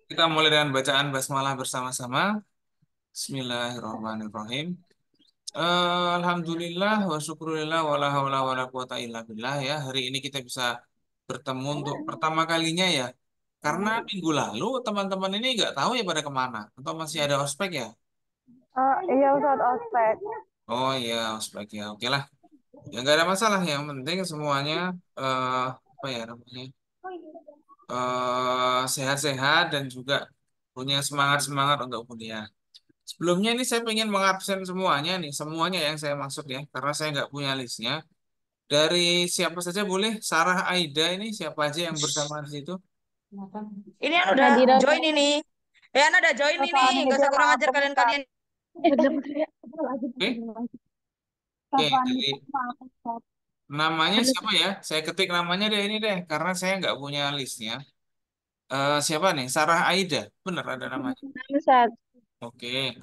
Kita mulai dengan bacaan basmalah bersama-sama. Bismillahirrahmanirrahim. Alhamdulillah wa syukurillah wa la haula wa la quwata illa billah ya. Hari ini kita bisa bertemu untuk pertama kalinya ya. Karena minggu lalu teman-teman ini nggak tahu ya pada kemana. Atau masih ada ospek ya? Iya Ustadz ospek. Oh iya ospek ya. Oke lah. Ya nggak ada masalah. Yang penting semuanya apa ya namanya? Sehat-sehat dan juga punya semangat-semangat untuk kuliah. Sebelumnya ini saya ingin mengabsen semuanya nih, semuanya yang saya maksud ya, karena saya nggak punya listnya. Dari siapa saja boleh, Sarah Aida ini siapa aja yang bersama di situ? Ini yang udah Nadira join ini. Yang udah join ini. Safani Gak itu usah sama kurang ajar aku Ustadz. kalian-kalian. Oke, oke, Safani dari itu sama aku Ustadz. namanya siapa ya? Saya ketik namanya deh ini deh, karena saya nggak punya listnya. Siapa nih? Sarah Aida, bener ada namanya. Ustadz. Oke,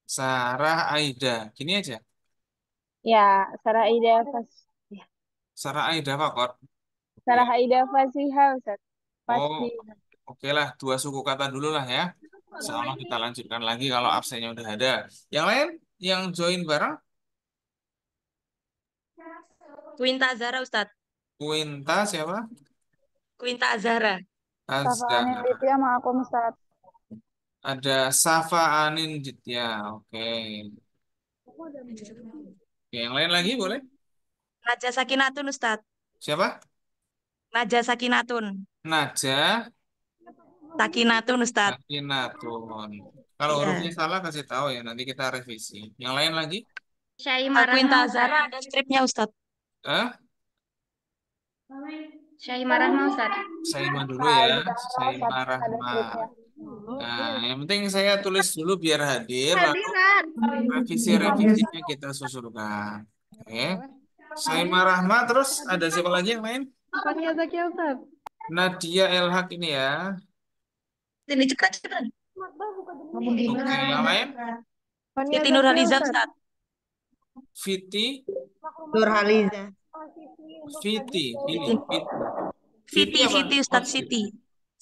Sarah Aida, gini aja. Ya, Sarah Aida Fas. Ya. Sarah Aida Fakor. Oke. Sarah Aida Fasiha Ustadz. Oh, Pasti. oke lah, dua suku kata dulu lah ya. Insya Allah kita lanjutkan lagi kalau absennya udah ada. Yang lain, yang join bareng, Quinta Azara Ustadz. Quinta siapa? Quinta Azara. Safani Azhar. itu sama aku Ustadz. Ada Safa Anindya. Oke. Oke, yang lain lagi boleh? Naja Sakinatun Ustadz. Siapa? Naja Sakinatun. Najah Sakinatun Ustadz. Sakinatun. Kalau Iya. hurufnya salah kasih tahu ya, nanti kita revisi. Yang lain lagi? Syaimarah Quinta mah Azara Ustadz. ada stripnya Ustadz. Eh, Syaimarah mah Ustadz. Saima dulu ya. Ada Saima Ustadz. Ada Rahma. skripnya. Nah, yang penting saya tulis dulu biar hadir, lalu Hadiran. revisi-revisinya kita susulkan. Oke. Saima Rahma, terus ada siapa lagi yang lain? Fania Zakia Ustadz. Nadia Elhak ini ya. Ini cepetan. Oke, yang lain? Fania Siti Zakia Nurhaliza Ustadz. Ustadz. Viti, Nurhaliza. Viti, ini, Viti. Viti Siti, apa? Siti Oh, Ustadz Siti. Siti.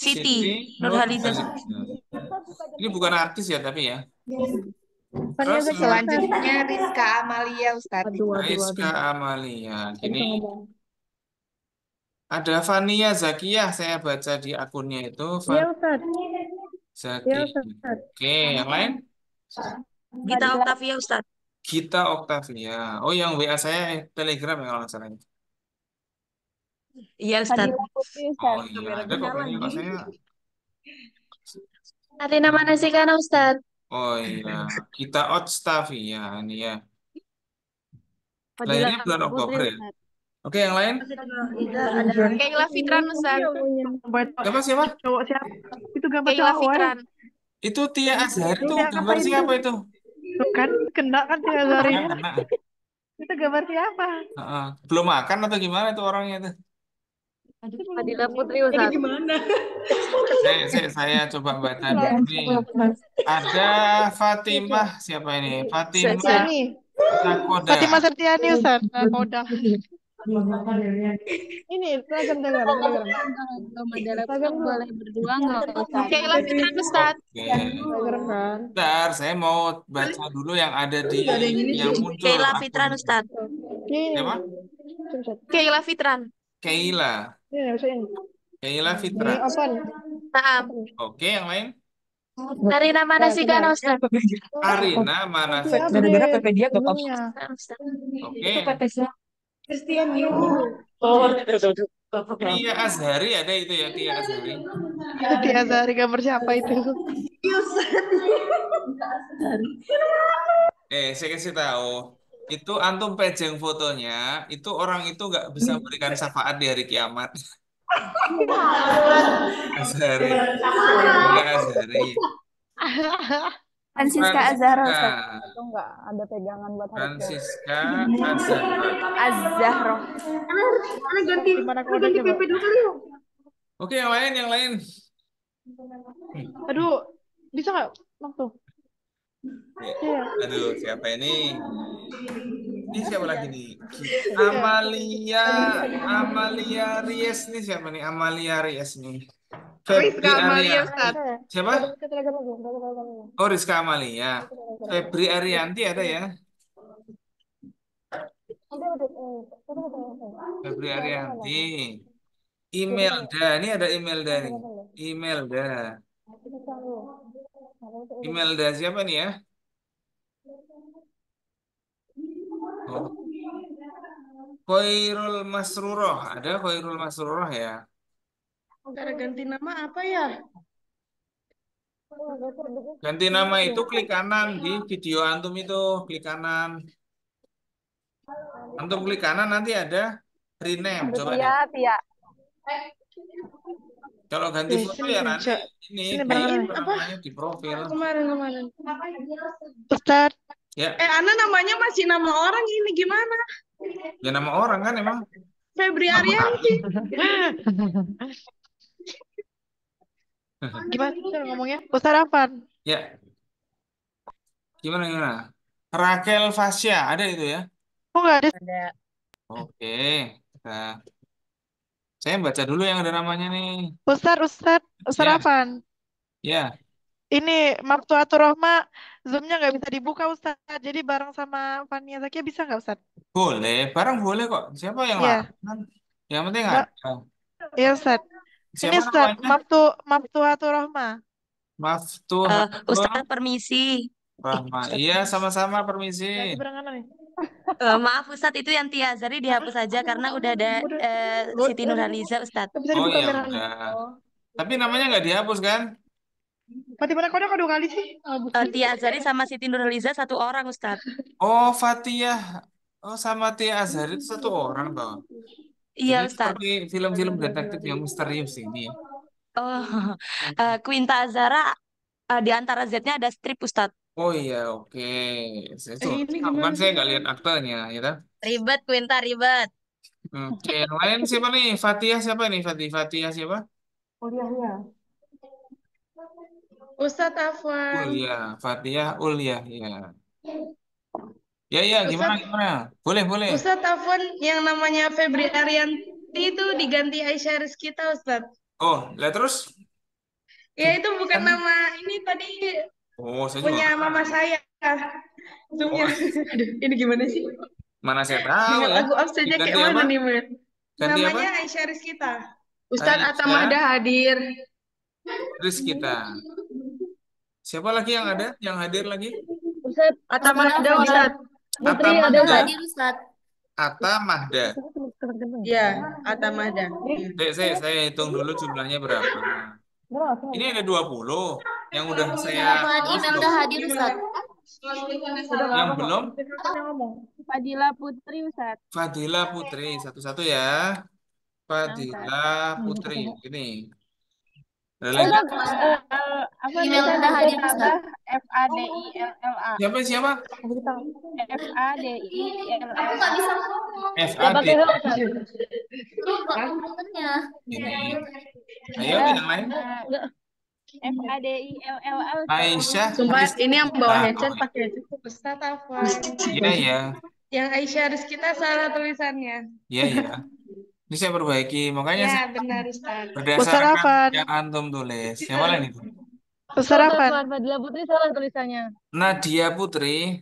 Siti Siti Nurhaliza. Nurhaliza. Ini bukan artis ya, tapi ya. Fania Terus Zakia Ustadz. Selanjutnya Rizka Amalia Ustadz. Rizka Amalia. Bisa Gini, ngomong. ada Fania Zakiyah, saya baca di akunnya itu. Iya Fania Ustadz. Iya Zakiyah. Ustadz. Oke, yang lain? Gita Fadila. Octavia Ustadz. Gita Octavia. Oh, yang WA saya Telegram ya kalau nggak salah. Iya Ustadz. Fadila Putri Oh Ustadz. iya, ada kok kayaknya kok saya. Arina Manasikana Ustadz. Oh iya, Gita Octavia ini ya. Fadila Lahirnya bulan Putri Oktober ya. Ustadz. Oke, yang lain? Ada Keila Fitran Ustadz. Siapa siapa? Cowok siapa? Itu gambar Keila cowok, woy. Fitran. Itu Tia Azhar itu Tia apa gambar itu? siapa itu? Tuh kan, kena kan Tia Kena, Zarinya. kena. Itu gambar siapa? Heeh. Belum makan atau gimana itu orangnya itu? Fadila Putri Ustadz. Saya coba baca dulu nih. Ada Fatimah siapa ini? Fatimah Sertiani. Nakoda. Fatimah Sertiani Ustadz. Nakoda. Ini Instagram Telegram. Kalau ada laptop boleh berdua nggak Ustadz? Keila Fitran Ustadz. Oke. Telegram kan. Bentar, saya mau baca dulu yang ada di yang muncul Keila akun. Fitran Ustadz. Ini. Siapa? Keila Fitran. Keila. Ini bisa ini. Keila Ini Fitra. open. Naam. Oke, yang lain? Arina Manasikana Ustadz. Arina mana sih? Gara-gara PPDia sebelumnya. Oke. Christian Yu. Tia Azhari ada itu ya, Tia Azhari. Itu Tia Zari gambar siapa itu? Saya kasih tahu. Itu antum pejeng fotonya, itu orang itu nggak bisa memberikan syafaat di hari kiamat. Azhari. Tia Azhari. Francisca Azhara Francisca. Ustadz. Itu enggak ada pegangan buat hari kiamat. Francisca Azhara. Az-Zahra. Gimana kalau ganti PP dulu kali ya? Oke, yang lain, yang lain. Aduh, bisa nggak waktu? Iya. Aduh, siapa ini? Ini siapa lagi nih? Amalia, Amalia Ries nih siapa nih? Amalia Ries nih. Febri Rizka Amalia, Arianti. Ustaz. Siapa? Oh, Rizka Amalia. Febri Arianti ada ya? Febri Arianti. Imelda. Ini ada Imelda nih. Imelda. Imelda siapa nih ya? Oh, Khairul Masruroh. Ada Khairul Masruroh ya? Cara ganti nama apa ya? Ganti nama itu klik kanan di video antum itu. Klik kanan. Antum klik kanan nanti ada rename. Coba deh. Tia. Kalau ganti foto ya nanti ini Sini di bareng-bareng. apa namanya di profil. Kemarin. Ustaz. Ya, Ana namanya masih nama orang ini gimana? ya nama orang kan emang. Febri Nama Arianti. Gimana cara ngomongnya? Ustaz Afan. Ya, gimana? Raquel Fasya ada itu ya? Kok nggak ada? Oke. Nah, saya baca dulu yang ada namanya nih. Ustaz Ya, Afan. ya, Ini Maftuhatur Rohma, Zoom-nya nggak bisa dibuka Ustaz. Jadi bareng sama Fania Zakia bisa nggak Ustaz? boleh. Barang boleh kok. Siapa yang Iya, larang? Yang penting Mbak. ada. Iya Ustaz. Ini Siapa Ustaz, namanya? Maftuhatur Rohma. Maftuhatul Ustaz permisi. Rahma. Iya, sama-sama permisi. Ganti barengan nih. Maaf Ustadz itu yang Tia Azhari dihapus aja karena udah ada Siti Nurhaliza Ustadz. Nggak bisa Oh dibuka iya merahnya. udah. Tapi namanya nggak dihapus kan? Mati mana kode dua kali sih? Tia Azhari sama Siti Nurhaliza satu orang Ustadz. Oh, Fatihah. Oh, sama Tia Azhar itu satu orang toh. Iya Ini Ustadz. seperti film-film detektif yang misterius ini ya. Oh, Quinta Azhara di antara Z-nya ada strip Ustadz. Oh iya, oke. Saya tuh Ini tahu kan gimana saya sih? nggak lihat aktenya, ya kan? Ribet Quinta ribet. Oke, yang lain siapa nih? Fatihah siapa nih? Fatihah siapa? Ustadz Afwan. Ulia, Fatihah Ulia, ya. Ya, Ustadz gimana? Boleh. Ustadz Afwan yang namanya Febri Arianti itu diganti Aisyah Rizkita Ustadz. Oh, lah terus? Ya itu bukan Kan? nama ini tadi Oh, saya juga punya nggak mama tahu. saya. Zoomnya. Oh, Aduh, ini gimana sih? mana saya tahu Dengan ya. lagu absennya kayak Diganti apa? mana nih, Men? Ganti apa? Namanya Aisyah Rizkita. Ustadz Aisyah Atamada hadir. Rizkita. Siapa lagi yang ada? Yang hadir lagi? Ustadz Atamada Ustadz. Atta Mahda. Atta Mahda. Ya, Atamada. Saya hitung dulu jumlahnya berapa. Ini ada 20. Yang udah saya tulis Imelda belum? hadir Ustadz. Yang belum? Fadila Putri Ustadz. Fadila Putri. Satu-satu ya. Fadila Putri. Ini. Ada lagi? Apa Imelda hadir Ustadz. FADILLA. Siapa? FADILLA. FAD. Ini. Ayo yang lain. FADILLA. Aisyah. Sumpah ini yang bawa Rizkita. headset pakai Ustadz Afwan. Iya. Yang Aisyah Rizkita salah tulisannya. Iya. Ini saya perbaiki. Makanya Ya, saya benar Ustadz. Ustaz berdasarkan Afan. yang antum tulis. Siapa lain itu? Ustaz Afan. Fadila Putri salah tulisannya. Nadia Putri.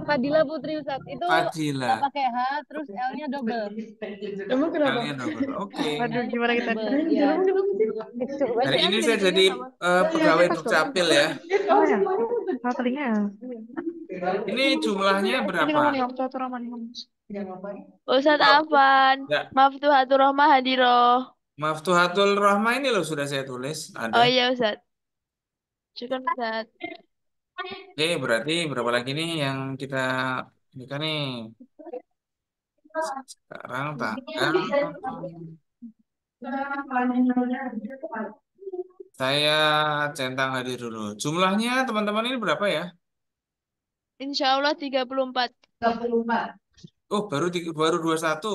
Fadila Putri Ustadz. Itu Fadila. nggak pakai H, terus L-nya double. Emang kenapa? Kalian double. Oke. Waduh, gimana kita? Iya. Hari ini saya jadi pegawai Dukcapil ya. Oh ya, salah telinga. Ini jumlahnya Ini berapa? ngomong nih, Maftuhatur Rohma nih ngomong. Ustadz Afan. Ya, Maftuhatur Rohma hadiroh. Maftuhatul Rahma ini loh sudah saya tulis. Ada. Oh iya Ustadz. Syukur Ustadz. Oke, berarti berapa lagi nih yang kita ini kan nih? Sekarang tanggal saya centang hadir dulu. Jumlahnya teman-teman ini berapa ya? Insya Allah 34. Oh, baru 21.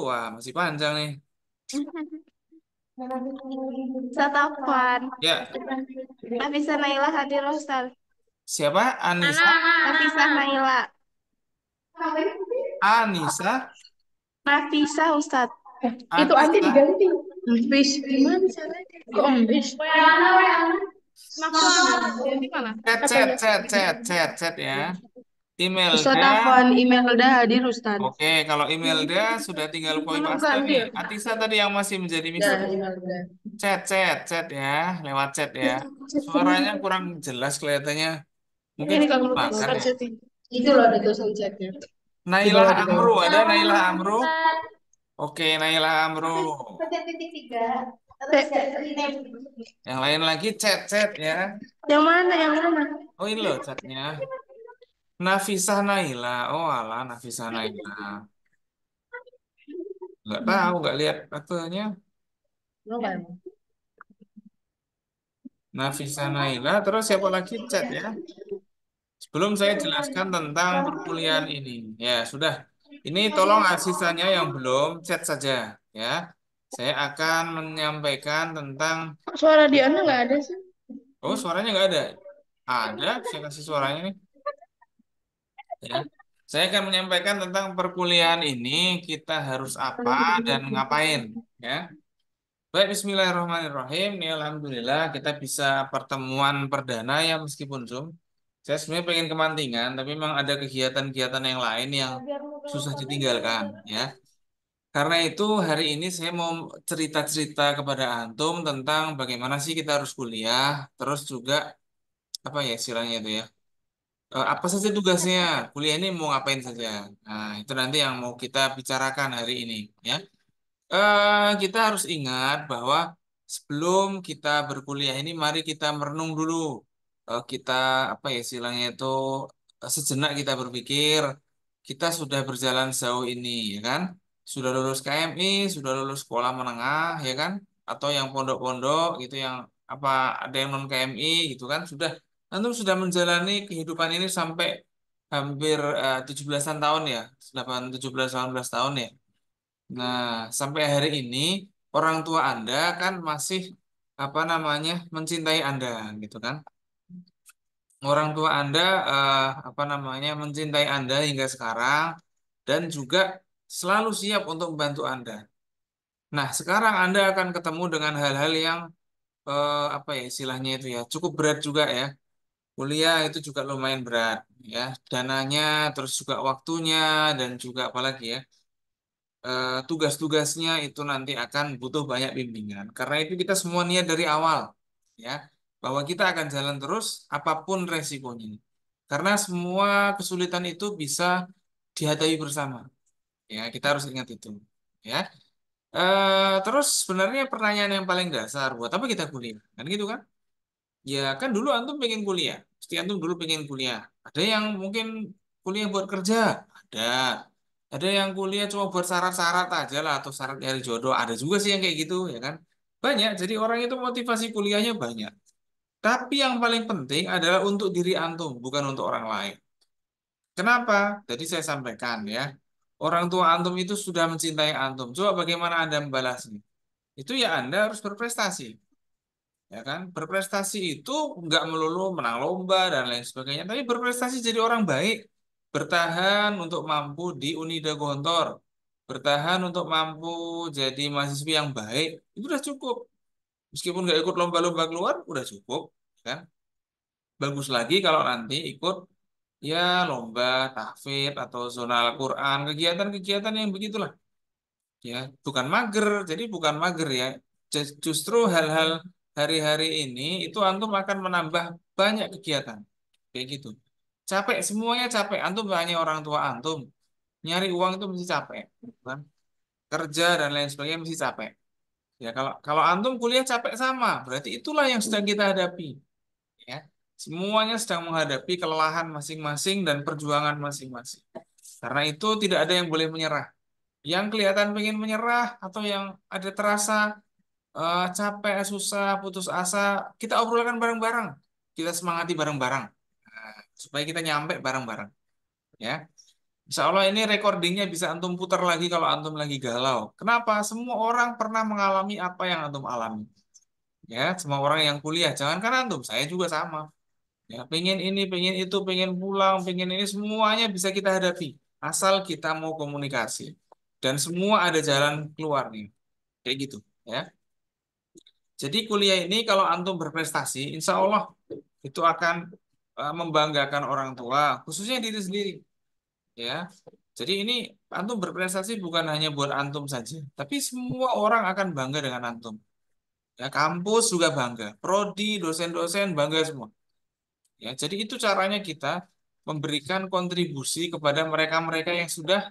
Wah, masih panjang nih. Ustaz Afan. Ya, Nafisa Naila hadir Ustaz. siapa? Nafisa Naila. Anissa. Nafisa Ustaz. Itu Andi Anissa. diganti. Empis. Gimana caranya? Kok empis? Maksudnya di mana? Chat ya. Imelda. Ustadz Afan, Imelda hadir Ustadz. Oke, kalau Imelda sudah tinggal koi Mana paste ganti nih. ya? Atisa tadi yang masih menjadi Ya, misteri. Imelda. Chat ya, lewat chat ya. Suaranya kurang jelas kelihatannya. Mungkin Ini sudah kalau makan ya. chatting. Itu loh ada tulisan chatnya. Di Nailah bawah, di bawah. Amru, ada Nailah Amru. Oke, Nailah Amru. Yang lain lagi chat ya. Yang mana? Yang mana? Oh ini loh chatnya. Nafisah Naila. Oh alah Nafisah Naila. Nggak tahu, nggak lihat aktenya. Berapa emang? Nafisah Naila. Terus siapa lagi chat ya? Sebelum saya jelaskan tentang perkuliahan ini. Ya sudah. Ini tolong asistannya yang belum chat saja ya. Saya akan menyampaikan tentang. Suara Diana nggak ada sih. Oh suaranya nggak ada. Ada. Saya kasih suaranya nih. Ya. Saya akan menyampaikan tentang perkuliahan ini kita harus apa dan ngapain ya. Baik, Bismillahirrahmanirrahim. Nih, Alhamdulillah kita bisa pertemuan perdana ya meskipun Zoom. Saya sebenarnya pengen kemantingan, tapi memang ada kegiatan-kegiatan yang lain yang susah ditinggalkan ya. Karena itu hari ini saya mau cerita-cerita kepada antum tentang bagaimana sih kita harus kuliah, terus juga apa ya istilahnya itu ya. Apa saja tugasnya? Kuliah ini mau ngapain saja? Nah, itu nanti yang mau kita bicarakan hari ini ya. Kita harus ingat bahwa sebelum kita berkuliah ini, mari kita merenung dulu. Kita apa ya istilahnya itu sejenak kita berpikir kita sudah berjalan sejauh ini, ya kan? Sudah lulus KMI, sudah lulus sekolah menengah, ya kan? Atau yang pondok-pondok gitu, yang apa ada yang non KMI gitu kan? Antum sudah menjalani kehidupan ini sampai hampir 17-an tahun ya, 17 18 tahun ya. Nah, sampai hari ini orang tua Anda kan masih apa namanya mencintai Anda gitu kan. Orang tua Anda apa namanya mencintai Anda hingga sekarang dan juga selalu siap untuk membantu Anda. Nah, sekarang Anda akan ketemu dengan hal-hal yang apa ya istilahnya itu ya cukup berat juga ya. Kuliah itu juga lumayan berat ya. Dananya terus juga waktunya dan juga apalagi ya tugas-tugasnya itu nanti akan butuh banyak bimbingan. Karena itu kita semua niat dari awal, ya, bahwa kita akan jalan terus apapun resikonya. Karena semua kesulitan itu bisa dihadapi bersama. Ya, kita harus ingat itu. Ya. Terus sebenarnya pertanyaan yang paling dasar, buat apa kita kuliah? Kan gitu kan? Ya kan dulu antum pengen kuliah. Pasti antum dulu pengen kuliah. Ada yang mungkin kuliah buat kerja. Ada. Ada yang kuliah cuma buat syarat-syarat aja lah atau syarat nyari jodoh. Ada juga sih yang kayak gitu ya kan. Banyak. Jadi orang itu motivasi kuliahnya banyak. Tapi yang paling penting adalah untuk diri antum, bukan untuk orang lain. Kenapa? Tadi saya sampaikan ya. Orang tua antum itu sudah mencintai antum. Coba bagaimana Anda membalasnya? Itu ya Anda harus berprestasi. Ya kan berprestasi itu nggak melulu menang lomba dan lain sebagainya tapi berprestasi jadi orang baik bertahan untuk mampu di Unida Gontor bertahan untuk mampu jadi mahasiswa yang baik itu udah cukup meskipun nggak ikut lomba-lomba keluar udah cukup kan bagus lagi kalau nanti ikut ya lomba tahfidz atau zona Al-Quran kegiatan-kegiatan yang begitulah ya bukan mager jadi bukan mager ya justru hal-hal hari-hari ini itu antum akan menambah banyak kegiatan kayak gitu capek semuanya capek antum hanya orang tua antum nyari uang itu mesti capek kan kerja dan lain sebagainya mesti capek ya kalau kalau antum kuliah capek sama berarti itulah yang sedang kita hadapi ya semuanya sedang menghadapi kelelahan masing-masing dan perjuangan masing-masing karena itu tidak ada yang boleh menyerah yang kelihatan pengen menyerah atau yang ada terasa capek, susah, putus asa, kita obrolkan bareng-bareng. Kita semangati bareng-bareng. Nah, supaya kita nyampe bareng-bareng. Ya, Insya Allah ini recordingnya bisa antum putar lagi kalau antum lagi galau. Kenapa? Semua orang pernah mengalami apa yang antum alami. Ya, semua orang yang kuliah. Jangankan antum, saya juga sama. Ya, pengen ini, pengen itu, pengen pulang, pengen ini, semuanya bisa kita hadapi. Asal kita mau komunikasi. Dan semua ada jalan keluarnya. Kayak gitu. Ya. Jadi kuliah ini kalau antum berprestasi, insya Allah itu akan membanggakan orang tua, khususnya diri sendiri. Ya, jadi ini antum berprestasi bukan hanya buat antum saja, tapi semua orang akan bangga dengan antum. Ya, kampus juga bangga, prodi, dosen-dosen bangga semua. Ya, jadi itu caranya kita memberikan kontribusi kepada mereka-mereka yang sudah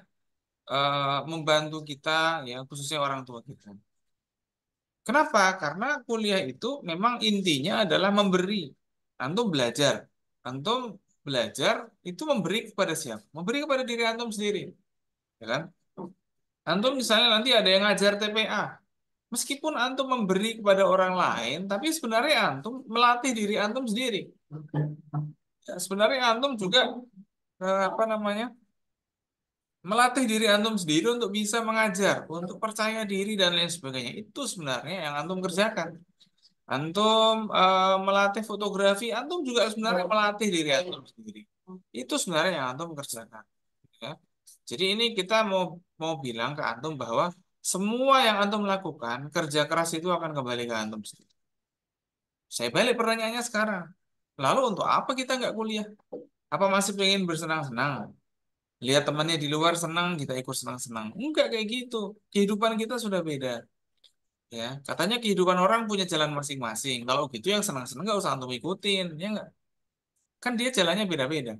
membantu kita, ya khususnya orang tua kita. Kenapa? Karena kuliah itu memang intinya adalah memberi. Antum belajar. Antum belajar itu memberi kepada siapa? Memberi kepada diri antum sendiri. Ya kan? Antum misalnya nanti ada yang ngajar TPA. Meskipun antum memberi kepada orang lain, tapi sebenarnya antum melatih diri antum sendiri. Ya, sebenarnya antum juga apa namanya? Melatih diri antum sendiri untuk bisa mengajar, untuk percaya diri dan lain sebagainya. Itu sebenarnya yang antum kerjakan. Antum melatih fotografi, antum juga sebenarnya melatih diri antum sendiri. Itu sebenarnya yang antum kerjakan. Ya. Jadi ini kita mau mau bilang ke antum bahwa semua yang antum lakukan, kerja keras itu akan kembali ke antum sendiri. Saya balik pertanyaannya sekarang. Lalu untuk apa kita nggak kuliah? Apa masih pengen bersenang-senang? Lihat temannya di luar senang, kita ikut senang-senang. Enggak kayak gitu. Kehidupan kita sudah beda. Ya, katanya kehidupan orang punya jalan masing-masing. Kalau gitu yang senang-senang nggak usah antum ikutin, ya nggak? Kan dia jalannya beda-beda.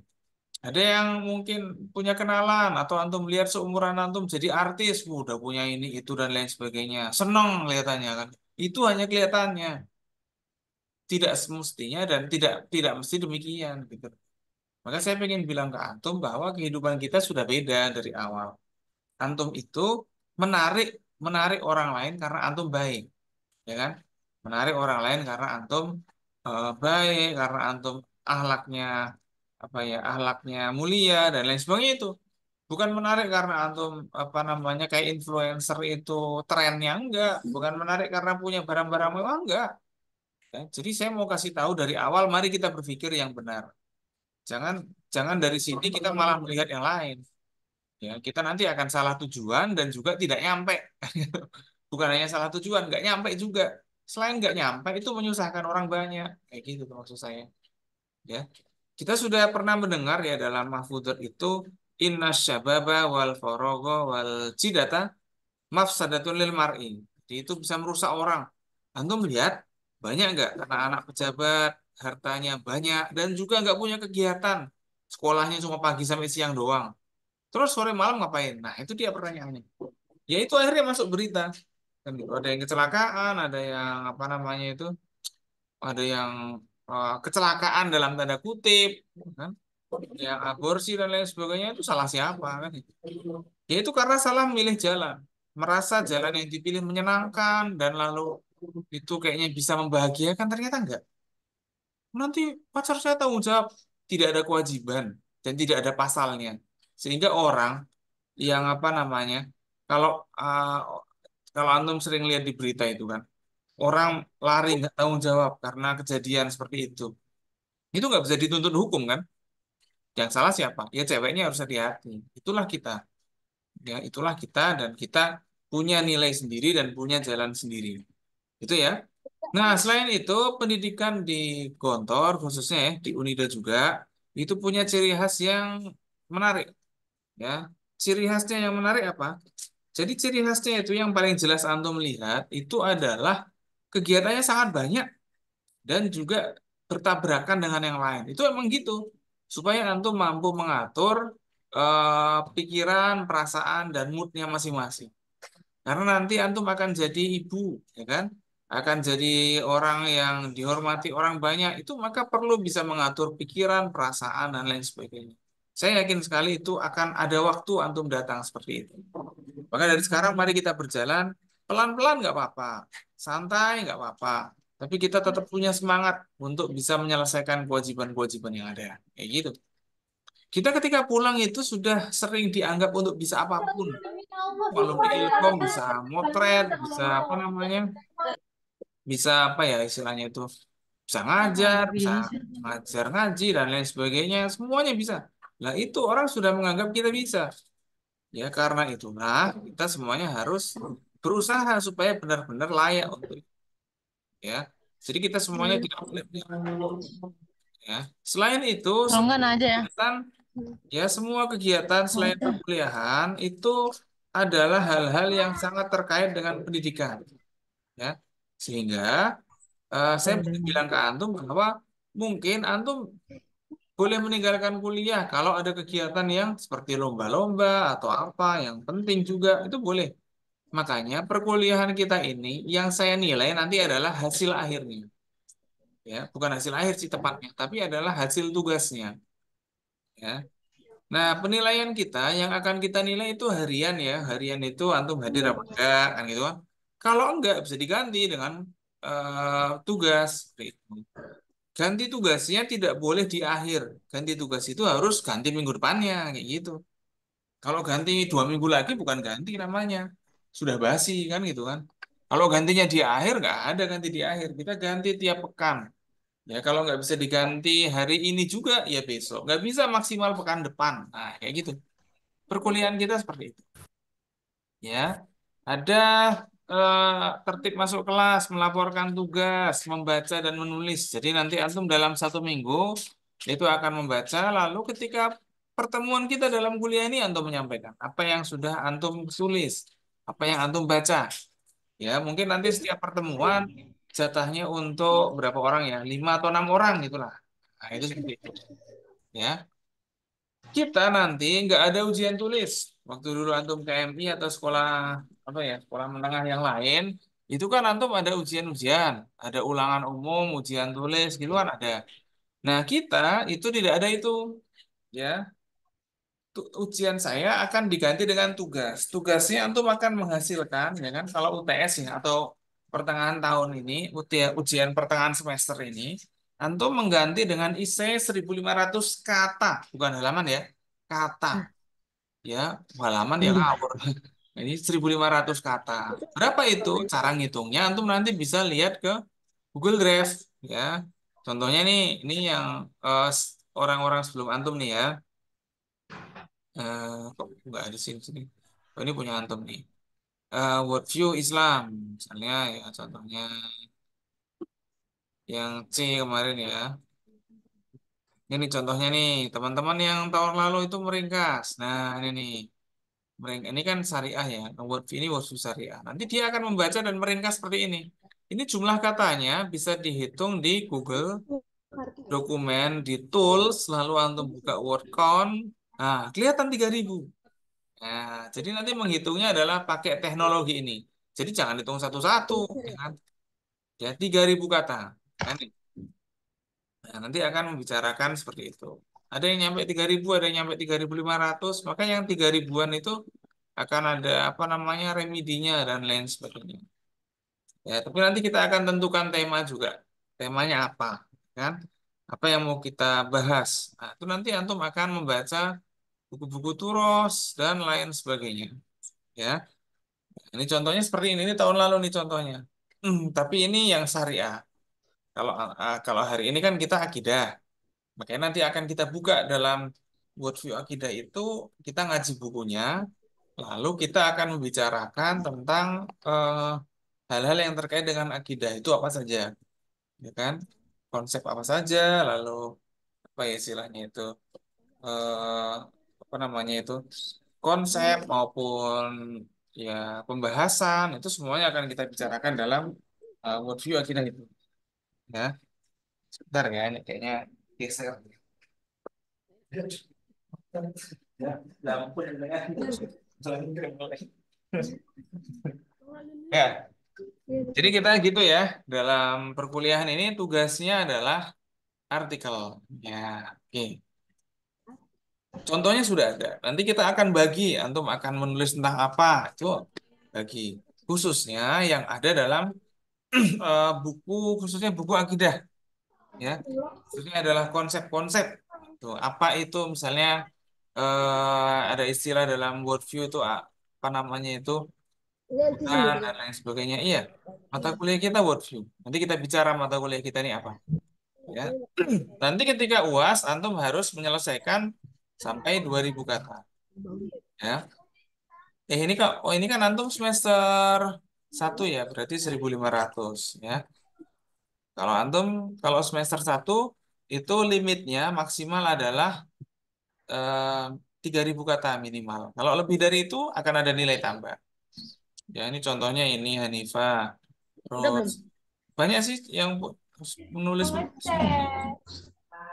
Ada yang mungkin punya kenalan atau antum lihat seumuran antum jadi artis, udah punya ini itu dan lain sebagainya. Senang kelihatannya kan. Itu hanya kelihatannya, tidak semestinya dan tidak mesti demikian gitu. Maka saya pengen bilang ke antum bahwa kehidupan kita sudah beda dari awal. Antum itu menarik menarik orang lain karena antum baik, ya kan? Menarik orang lain karena antum baik, karena antum ahlaknya apa ya, ahlaknya mulia dan lain sebagainya itu. Bukan menarik karena antum apa namanya kayak influencer itu trennya enggak, bukan menarik karena punya barang-barang mewah enggak. Ya, jadi saya mau kasih tahu dari awal, mari kita berpikir yang benar. Jangan jangan dari sini kita malah melihat yang lain. Ya, kita nanti akan salah tujuan dan juga tidak nyampe. Bukan hanya salah tujuan, nggak nyampe juga. Selain nggak nyampe, itu menyusahkan orang banyak. Kayak gitu tuh maksud saya. Ya, kita sudah pernah mendengar ya dalam mahfudzat itu inna syababa wal faragha wal jidata mafsadatun lil mar'i. Jadi itu bisa merusak orang. Antum melihat banyak nggak anak-anak pejabat hartanya banyak dan juga nggak punya kegiatan. Sekolahnya cuma pagi sampai siang doang. Terus sore malam ngapain? Nah, itu dia pertanyaannya. Ya itu akhirnya masuk berita. Kan gitu. Ada yang kecelakaan, ada yang apa namanya itu, ada yang kecelakaan dalam tanda kutip, kan? Yang aborsi dan lain sebagainya itu salah siapa kan? Ya itu karena salah milih jalan. Merasa jalan yang dipilih menyenangkan dan lalu itu kayaknya bisa membahagiakan, ternyata enggak. Nanti pacar saya tanggung jawab, tidak ada kewajiban dan tidak ada pasalnya. Sehingga orang yang apa namanya, kalau uh, kalau antum sering lihat di berita itu kan, orang lari nggak tanggung jawab karena kejadian seperti itu nggak bisa dituntut hukum kan? Yang salah siapa? Ya ceweknya harus hati-hati. Itulah kita, ya itulah kita dan kita punya nilai sendiri dan punya jalan sendiri. Itu ya. Nah, selain itu, pendidikan di Gontor, khususnya ya, di Unida juga, itu punya ciri khas yang menarik. Ya, ciri khasnya yang menarik apa? Jadi ciri khasnya itu yang paling jelas antum melihat, itu adalah kegiatannya sangat banyak dan juga bertabrakan dengan yang lain. Itu emang gitu. Supaya antum mampu mengatur pikiran, perasaan, dan moodnya masing-masing. Karena nanti antum akan jadi ibu, ya kan? Akan jadi orang yang dihormati orang banyak, itu maka perlu bisa mengatur pikiran, perasaan, dan lain sebagainya. Saya yakin sekali itu akan ada waktu antum datang seperti itu. Maka dari sekarang mari kita berjalan pelan-pelan nggak apa-apa, santai nggak apa-apa. Tapi kita tetap punya semangat untuk bisa menyelesaikan kewajiban-kewajiban yang ada. Kayak gitu. Kita ketika pulang itu sudah sering dianggap untuk bisa apapun. Alumni Ilkom bisa motret, bisa apa namanya, bisa apa ya istilahnya itu, bisa ngajar, bisa ngajar ngaji dan lain sebagainya, semuanya bisa. Nah itu orang sudah menganggap kita bisa. Ya karena itulah kita semuanya harus berusaha supaya benar-benar layak untuk itu. ya. Jadi kita semuanya tidak boleh ya. Selain itu, Kalau enggak nah aja ya. kegiatan ya semua kegiatan selain perkuliahan itu adalah hal-hal yang sangat terkait dengan pendidikan, ya. Sehingga saya boleh bilang ke antum bahwa mungkin antum boleh meninggalkan kuliah kalau ada kegiatan yang seperti lomba-lomba atau apa yang penting juga itu boleh. Makanya perkuliahan kita ini yang saya nilai nanti adalah hasil akhirnya, ya, bukan hasil akhir sih tepatnya, tapi adalah hasil tugasnya, ya. Nah, penilaian kita yang akan kita nilai itu harian ya. Harian itu antum hadir apa enggak kan gitu kan. Kalau enggak bisa diganti dengan tugas seperti itu. Ganti tugasnya tidak boleh di akhir. Ganti tugas itu harus ganti minggu depannya kayak gitu. Kalau ganti 2 minggu lagi bukan ganti namanya. Sudah basi kan gitu kan. Kalau gantinya di akhir nggak ada ganti di akhir. Kita ganti tiap pekan. Ya, kalau nggak bisa diganti hari ini juga, ya besok. Nggak bisa maksimal pekan depan. Nah, kayak gitu. Perkuliahan kita seperti itu. Ya, ada tertib masuk kelas, melaporkan tugas, membaca dan menulis. Jadi nanti antum dalam 1 minggu itu akan membaca. Lalu ketika pertemuan kita dalam kuliah ini antum menyampaikan apa yang sudah antum tulis, apa yang antum baca. Ya, mungkin nanti setiap pertemuan jatahnya untuk berapa orang ya? 5 atau 6 orang gitulah. Nah, itu seperti itu. Ya, kita nanti nggak ada ujian tulis. Waktu dulu antum KMI atau sekolah apa ya, sekolah menengah yang lain, itu kan antum ada ujian-ujian, ada ulangan umum, ujian tulis, gitu kan ada. Nah, kita itu tidak ada itu, ya. Ujian saya akan diganti dengan tugas. Tugasnya antum akan menghasilkan, ya kan? Kalau UTS ya atau pertengahan tahun ini, ujian pertengahan semester ini, antum mengganti dengan esai 1.500 kata, bukan halaman ya, kata. Ya, halaman ya ngawur. Ini 1.500 kata. Berapa itu? Cara ngitungnya antum nanti bisa lihat ke Google Drive, ya. Contohnya nih, ini yang orang-orang sebelum antum nih ya. Kok nggak ada sini. Oh, ini punya antum nih. Worldview Islam, misalnya ya contohnya yang C kemarin ya. Ini contohnya nih, teman-teman yang tahun lalu itu meringkas. Nah, ini nih. Ini kan syariah ya, worldview ini worldview syariah. Nanti dia akan membaca dan meringkas seperti ini. Ini jumlah katanya bisa dihitung di Google dokumen, di tools, lalu antum buka word count. Nah, kelihatan 3.000. Nah, jadi nanti menghitungnya adalah pakai teknologi ini. Jadi jangan hitung satu-satu, ya kan? Ya, 3.000 kata. Kan? Nah, nanti akan membicarakan seperti itu. Ada yang nyampe 3.000, ada yang nyampe 3.500. Maka yang 3.000-an itu akan ada apa namanya remedinya dan lain sebagainya. Ya, tapi nanti kita akan tentukan tema juga. Temanya apa, kan? Apa yang mau kita bahas. Nah, itu nanti antum akan membaca buku-buku turos dan lain sebagainya. Ya, ini contohnya seperti ini tahun lalu nih contohnya. Tapi ini yang syariah. Kalau hari ini kan kita akidah. Makanya nanti akan kita buka dalam worldview akidah itu kita ngaji bukunya, lalu kita akan membicarakan tentang hal-hal yang terkait dengan akidah itu apa saja, ya kan? Konsep apa saja, lalu apa ya istilahnya itu, eh, apa namanya itu, konsep maupun ya pembahasan itu semuanya akan kita bicarakan dalam worldview akidah itu, ya. Sebentar ya, ini kayaknya geser. Ya, lampu yang tengah. Ya, jadi kita gitu ya. Dalam perkuliahan ini tugasnya adalah artikel. Ya, oke. Contohnya sudah ada. Nanti kita akan bagi, antum akan menulis tentang apa. Itu bagi. Khususnya yang ada dalam buku, khususnya buku akidah. Ya, khususnya adalah konsep-konsep. Tuh, apa itu misalnya ada istilah dalam worldview itu apa namanya itu Tuhan dan lain sebagainya. Iya, mata kuliah kita worldview. Nanti kita bicara mata kuliah kita ini apa. Ya, nanti ketika UAS antum harus menyelesaikan sampai 2.000 kata. Ya, ini kak, oh ini kan antum semester 1 ya, berarti 1.500 ya. Kalau antum kalau semester 1 itu limitnya maksimal adalah eh, 3.000 kata minimal. Kalau lebih dari itu akan ada nilai tambah. Ya, ini contohnya ini Hanifah. Udah Terus belum? banyak sih yang menulis ini.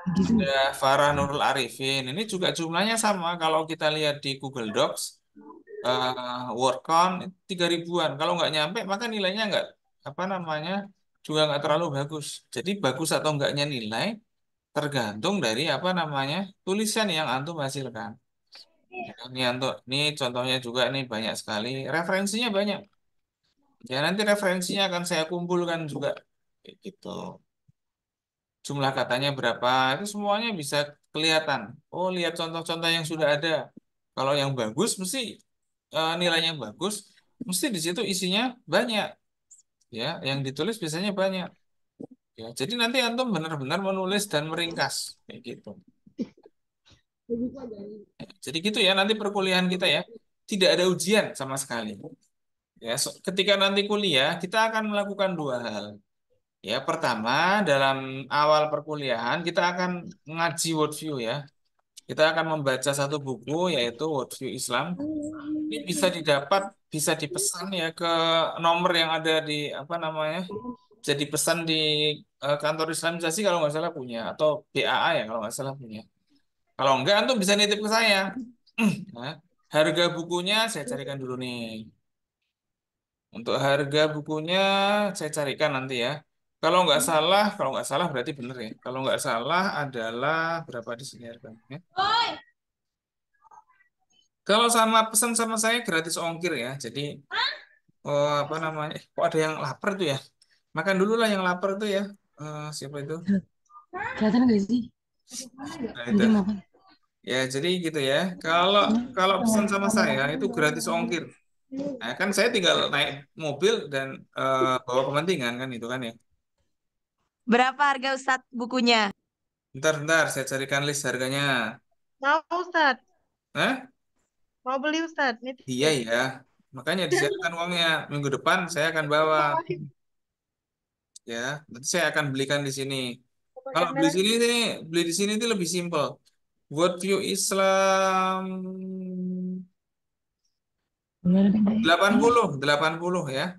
Ada Farah Nurul Arifin. Ini juga jumlahnya sama. Kalau kita lihat di Google Docs, word count 3.000-an. Kalau nggak nyampe, maka nilainya nggak apa namanya juga nggak terlalu bagus. Jadi bagus atau enggaknya nilai tergantung dari apa namanya tulisan yang antum hasilkan. Ya, ini contohnya juga nih banyak sekali. Referensinya banyak. Ya nanti referensinya akan saya kumpulkan juga. Kayak gitu. Jumlah katanya berapa, itu semuanya bisa kelihatan. Oh, lihat contoh-contoh yang sudah ada. Kalau yang bagus, mesti nilainya bagus, mesti di situ isinya banyak. Ya, yang ditulis biasanya banyak. Ya, jadi nanti antum benar-benar menulis dan meringkas, kayak gitu. Jadi gitu ya, nanti perkuliahan kita ya, tidak ada ujian sama sekali. Ya, ketika nanti kuliah, kita akan melakukan dua hal. Ya, pertama, dalam awal perkuliahan kita akan ngaji worldview ya. Kita akan membaca satu buku yaitu Worldview Islam. Ini bisa didapat, bisa dipesan ya ke nomor yang ada di apa namanya? Jadi pesan di kantor Islamisasi kalau nggak salah punya atau BAA ya kalau nggak salah punya. Kalau enggak, antum bisa nitip ke saya. Nah, harga bukunya saya carikan dulu nih. Untuk harga bukunya saya carikan nanti ya. Kalau nggak salah berarti benar ya. Kalau nggak salah adalah berapa di sini harganya? Kalau sama pesan sama saya gratis ongkir ya. Jadi oh, apa namanya? Kok ada yang lapar tuh ya? Makan dulu lah yang lapar tuh ya. Siapa itu? Kelihatan gak sih? Nah, itu. Nanti makan. Ya, jadi gitu ya. Kalau kalau pesan sama saya itu gratis ongkir. Nah, kan saya tinggal naik mobil dan bawa kepentingan kan itu kan ya. Berapa harga Ustadz bukunya? Bentar, saya carikan list harganya. Mau Ustadz? Hah? Mau beli Ustadz? Iya Nitip. ya. Makanya disiapkan uangnya. Minggu depan saya akan bawa ya. Nanti saya akan belikan di sini. Kalau beli di sini itu lebih simpel. Worldview Islam 80 ya.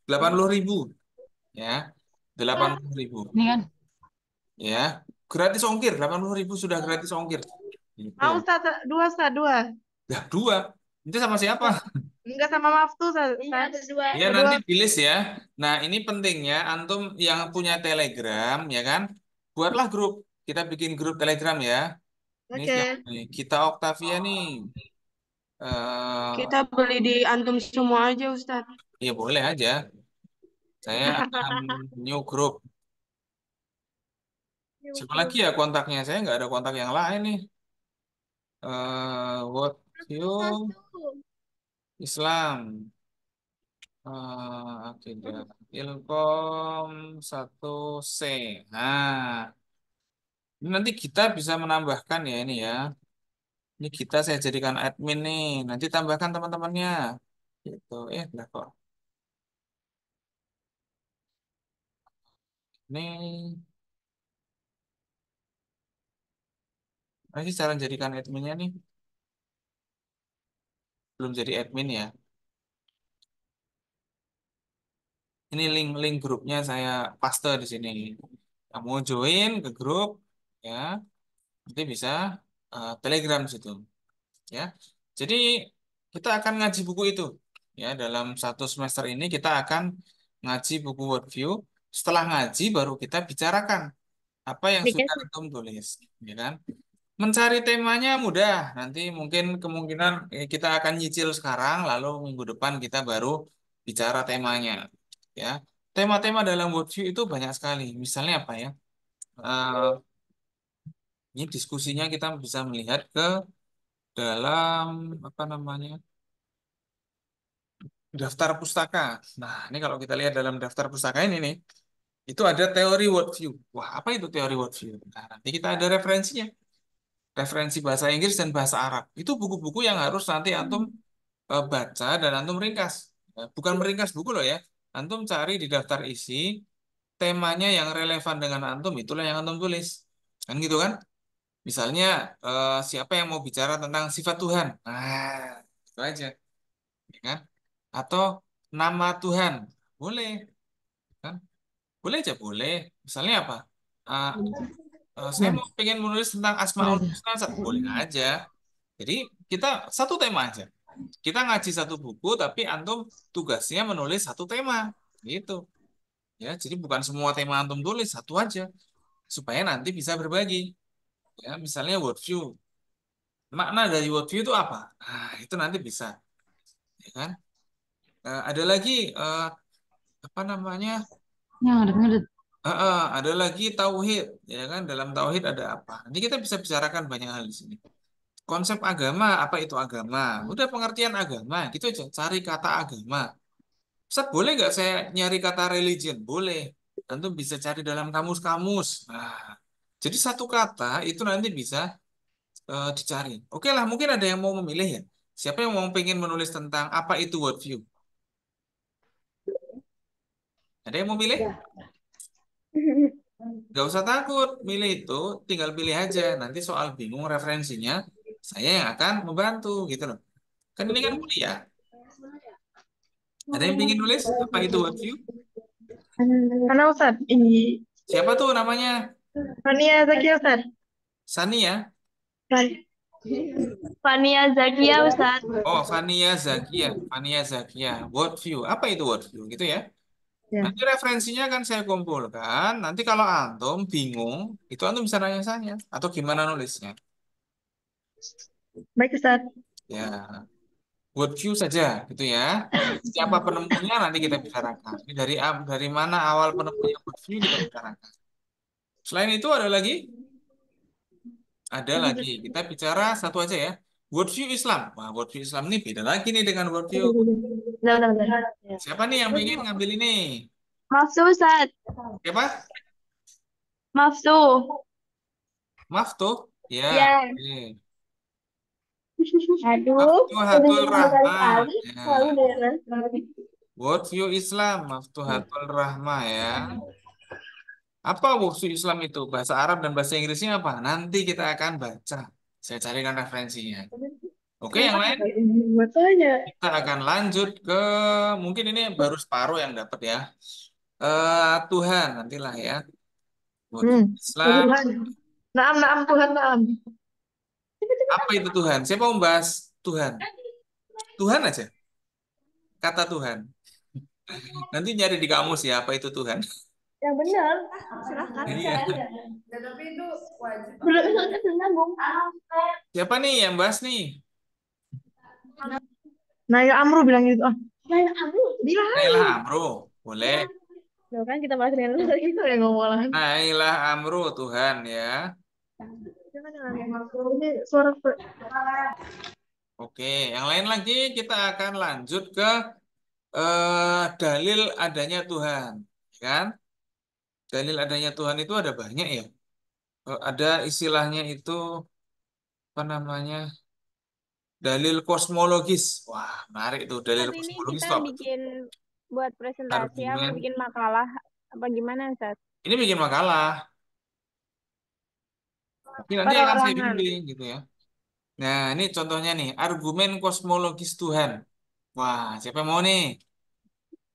80.000 ya. 80.000 Ini kan? ya. Gratis ongkir, 80.000 sudah gratis ongkir. Gitu. Mau Ustadz? Dua Ustadz, dua. Dah dua. Itu sama siapa? Enggak sama Maftu Ustadz. Ya Berdua. nanti di list ya. Nah ini pentingnya antum yang punya Telegram ya kan, buatlah grup. Kita bikin grup Telegram ya. Ini Oke. siapa nih? Kita Octavia nih. Kita beli di antum semua aja, Ustadz. Ya boleh aja. Saya akan new group. Siapa lagi ya kontaknya? Saya nggak ada kontak yang lain nih. What you Islam. Akidah Ilkom 1C. Nah, ini nanti kita bisa menambahkan ya ini ya. Ini kita saya jadikan admin nih. Nanti tambahkan teman-temannya. Gitu. Lah kok. Ini sih cara jadikan adminnya nih. Belum jadi admin ya. Ini link grupnya saya paste di sini. Kamu join ke grup ya. Nanti bisa Telegram situ ya. Jadi kita akan ngaji buku itu ya dalam satu semester ini kita akan ngaji buku Worldview. Setelah ngaji baru kita bicarakan apa yang sudah antum tulis, ya kan? Mencari temanya mudah. Nanti mungkin kemungkinan kita akan nyicil sekarang, lalu minggu depan kita baru bicara temanya, ya. Tema-tema dalam Worldview itu banyak sekali. Misalnya apa ya? Eh, ini diskusinya kita bisa melihat ke dalam apa namanya daftar pustaka. Nah, ini kalau kita lihat dalam daftar pustaka ini nih, itu ada teori worldview. Wah, apa itu teori worldview? Nah, nanti kita ada referensinya, referensi bahasa Inggris dan bahasa Arab. Itu buku-buku yang harus nanti antum baca dan antum ringkas. Bukan meringkas buku loh ya. Antum cari di daftar isi temanya yang relevan dengan antum, itulah yang antum tulis. Kan gitu kan? Misalnya, siapa yang mau bicara tentang sifat Tuhan? Nah, itu aja. Ya kan? Atau nama Tuhan. Boleh. Kan? Boleh aja, boleh. Misalnya apa? Ah, saya mau pengen menulis tentang Asmaul Husna, boleh aja. Jadi kita satu tema aja. Kita ngaji satu buku, tapi antum tugasnya menulis satu tema. Gitu. Ya, jadi bukan semua tema antum tulis, satu aja. Supaya nanti bisa berbagi. Ya, misalnya worldview. Makna dari worldview itu apa? Nah, itu nanti bisa. Ya kan? Ada lagi, apa namanya? Ada lagi tauhid, ya kan? Dalam tauhid ada apa? Nanti kita bisa bicarakan banyak hal di sini. Konsep agama, apa itu agama? Udah pengertian agama, gitu aja. Cari kata agama. Ustaz, boleh nggak saya nyari kata religion? Boleh. Tentu bisa cari dalam kamus-kamus. Nah, jadi satu kata itu nanti bisa dicari. Oke lah, mungkin ada yang mau memilih ya. Siapa yang mau pengen menulis tentang apa itu worldview? Ada yang mau milih? Nggak usah takut, milih itu tinggal pilih aja. Nanti soal bingung referensinya, saya yang akan membantu gitu loh. Kan ini kan kuliah. Ada yang ingin nulis apa itu worldview? Karena Ustaz, ini Siapa tuh namanya? Fania Zakia Ustaz. Sani ya? Fan- Fania Zakia Ustaz. Oh, Fania Zakia. Fania Zakia. Worldview. Apa itu worldview? Gitu ya. Ya. Nanti referensinya kan saya kumpulkan. Nanti kalau antum bingung, itu antum bisa nanya saya. Atau gimana nulisnya. Baik Ustaz. Ya, worldview saja gitu ya. Siapa penemunya nanti kita bicarakan. Ini dari mana awal penemunya worldview kita bicarakan. Selain itu ada lagi? Ada lagi. Kita bicara satu aja ya. Worldview Islam. Wah, worldview Islam ini beda lagi nih dengan worldview. Bentar, bentar, bentar. Siapa nih yang pengen ngambil ini? Mafsu Ustaz. Siapa? Mafsu. Maaf tuh. Ya. Ya. Oke. Aduh, Maftuhatul Rahmah. Ya. selalu deh. Worldview Islam. Maftuhatul Rahmah ya. Apa worldview Islam itu? Bahasa Arab dan bahasa Inggrisnya apa? Nanti kita akan baca. Saya carikan referensinya. Oke, yang lain? Buat saya. Kita akan lanjut ke, mungkin ini baru separuh yang dapat ya. Tuhan nantilah ya. Worldview Islam. Tuhan. Naam, Tuhan, naam. Apa itu Tuhan? Siapa mau bahas Tuhan? Tuhan aja. Kata Tuhan. Nanti nyari di kamus ya, apa itu Tuhan. Yang benar. Silakan. Iya. Tapi itu wajib. Belum itu nyambung. Siapa nih yang bahas nih? Naila Amru bilang gitu. Oh, Naila Amru bilang. Nailah Amro. Boleh. Tuh kan kita bahas dengan lu gitu ya ngomong. Nailah Amro Tuhan ya. Jangan ini suara. Oke, yang lain lagi kita akan lanjut ke dalil adanya Tuhan, kan? Dalil adanya Tuhan itu ada banyak ya. Ada istilahnya itu apa namanya? Dalil kosmologis. Wah, menarik tuh dalil Saat ini kosmologis kita itu apa tuh? bikin buat presentasi apa Argumen. bikin makalah apa gimana, Ustaz? Ini bikin makalah. Tapi nanti akan saya Perorangan. bimbing gitu ya. Nah, ini contohnya nih, argumen kosmologis Tuhan. Wah, siapa yang mau nih?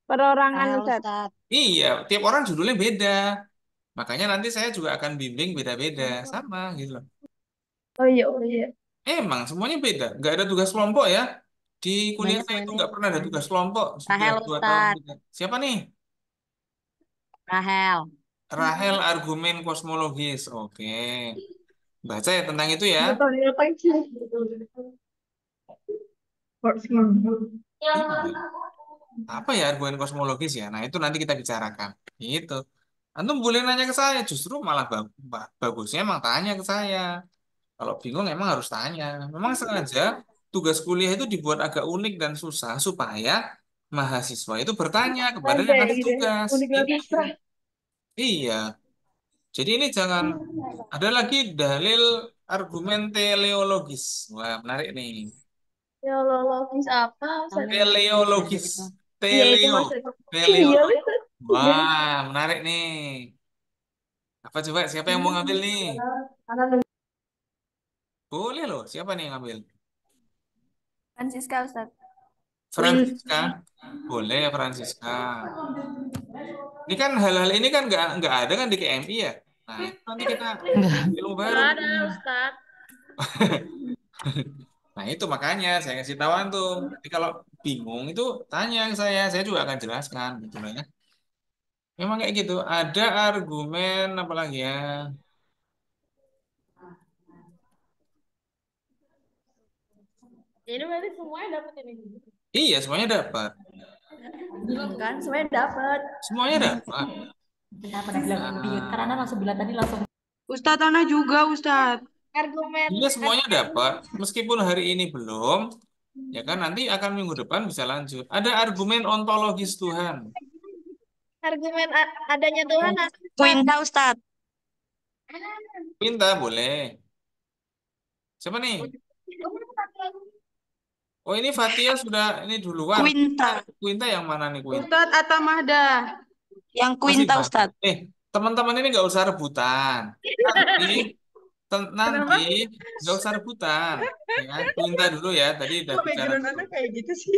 Perorangan, Ustaz. Iya, tiap orang judulnya beda. Makanya nanti saya juga akan bimbing beda-beda. Sama gitu loh. Oh iya, oh iya. Emang semuanya beda. Nggak ada tugas kelompok ya. Di kuliah saya itu nggak pernah ada tugas kelompok. Sudah Rahel 2 tahun Ustaz. kita. Siapa nih? Rahel. Rahel argumen kosmologis. Oke. Baca ya tentang itu ya. Betul, ini apa sih? Iya. Apa ya argumen kosmologis ya? Nah, itu nanti kita bicarakan. Gitu. Antum boleh nanya ke saya. Justru malah bagusnya emang tanya ke saya. Kalau bingung emang harus tanya. Memang sengaja tugas kuliah itu dibuat agak unik dan susah supaya mahasiswa itu bertanya kepada yang ngasih tugas. Unik lagi. Iya. Jadi ini jangan ada lagi dalil argumen teleologis. Wah, menarik nih. Teologis apa? Ustaz? Teleologis. Iya itu Teleo. maksudnya. Iya Teleologis. itu. Wah, menarik nih. Apa coba? Siapa yang mau ngambil nih? Boleh loh. Siapa nih yang ngambil? Francisca, Ustaz. Francisca. Boleh, Francisca. Ini kan hal-hal ini kan nggak ada kan di KMI ya. Nah, itu nanti kita ilmu baru. Nggak ada, Ustadz. Nah, itu makanya saya kasih tahu antum. Jadi kalau bingung itu tanya ke saya juga akan jelaskan gitu loh ya. Memang kayak gitu. Ada argumen apa lagi ya? Ini berarti semuanya dapat ini. Iya, semuanya dapat. Belum kan? Semuanya dapat. Semuanya dapat. Kenapa pada bilang buyut? Nah, Karena langsung bilang tadi langsung. Ustadz Ana juga Ustadz. Argumen iya semuanya dapat. Meskipun hari ini belum, ya kan nanti akan minggu depan bisa lanjut. Ada argumen ontologis Tuhan. argumen adanya Tuhan, Ustadz. Quinta, Ustaz. Minta boleh. Siapa nih? Oh ini Fatia sudah ini duluan. Quinta. Quinta yang mana nih Quinta? Ustadz Atamahda. Yang Masih Quinta, Fatia. Ustaz. Teman-teman ini nggak usah rebutan. Nanti nggak usah rebutan. Ya, Quinta dulu ya. Tadi udah bicara. Background Ana kayak gitu sih.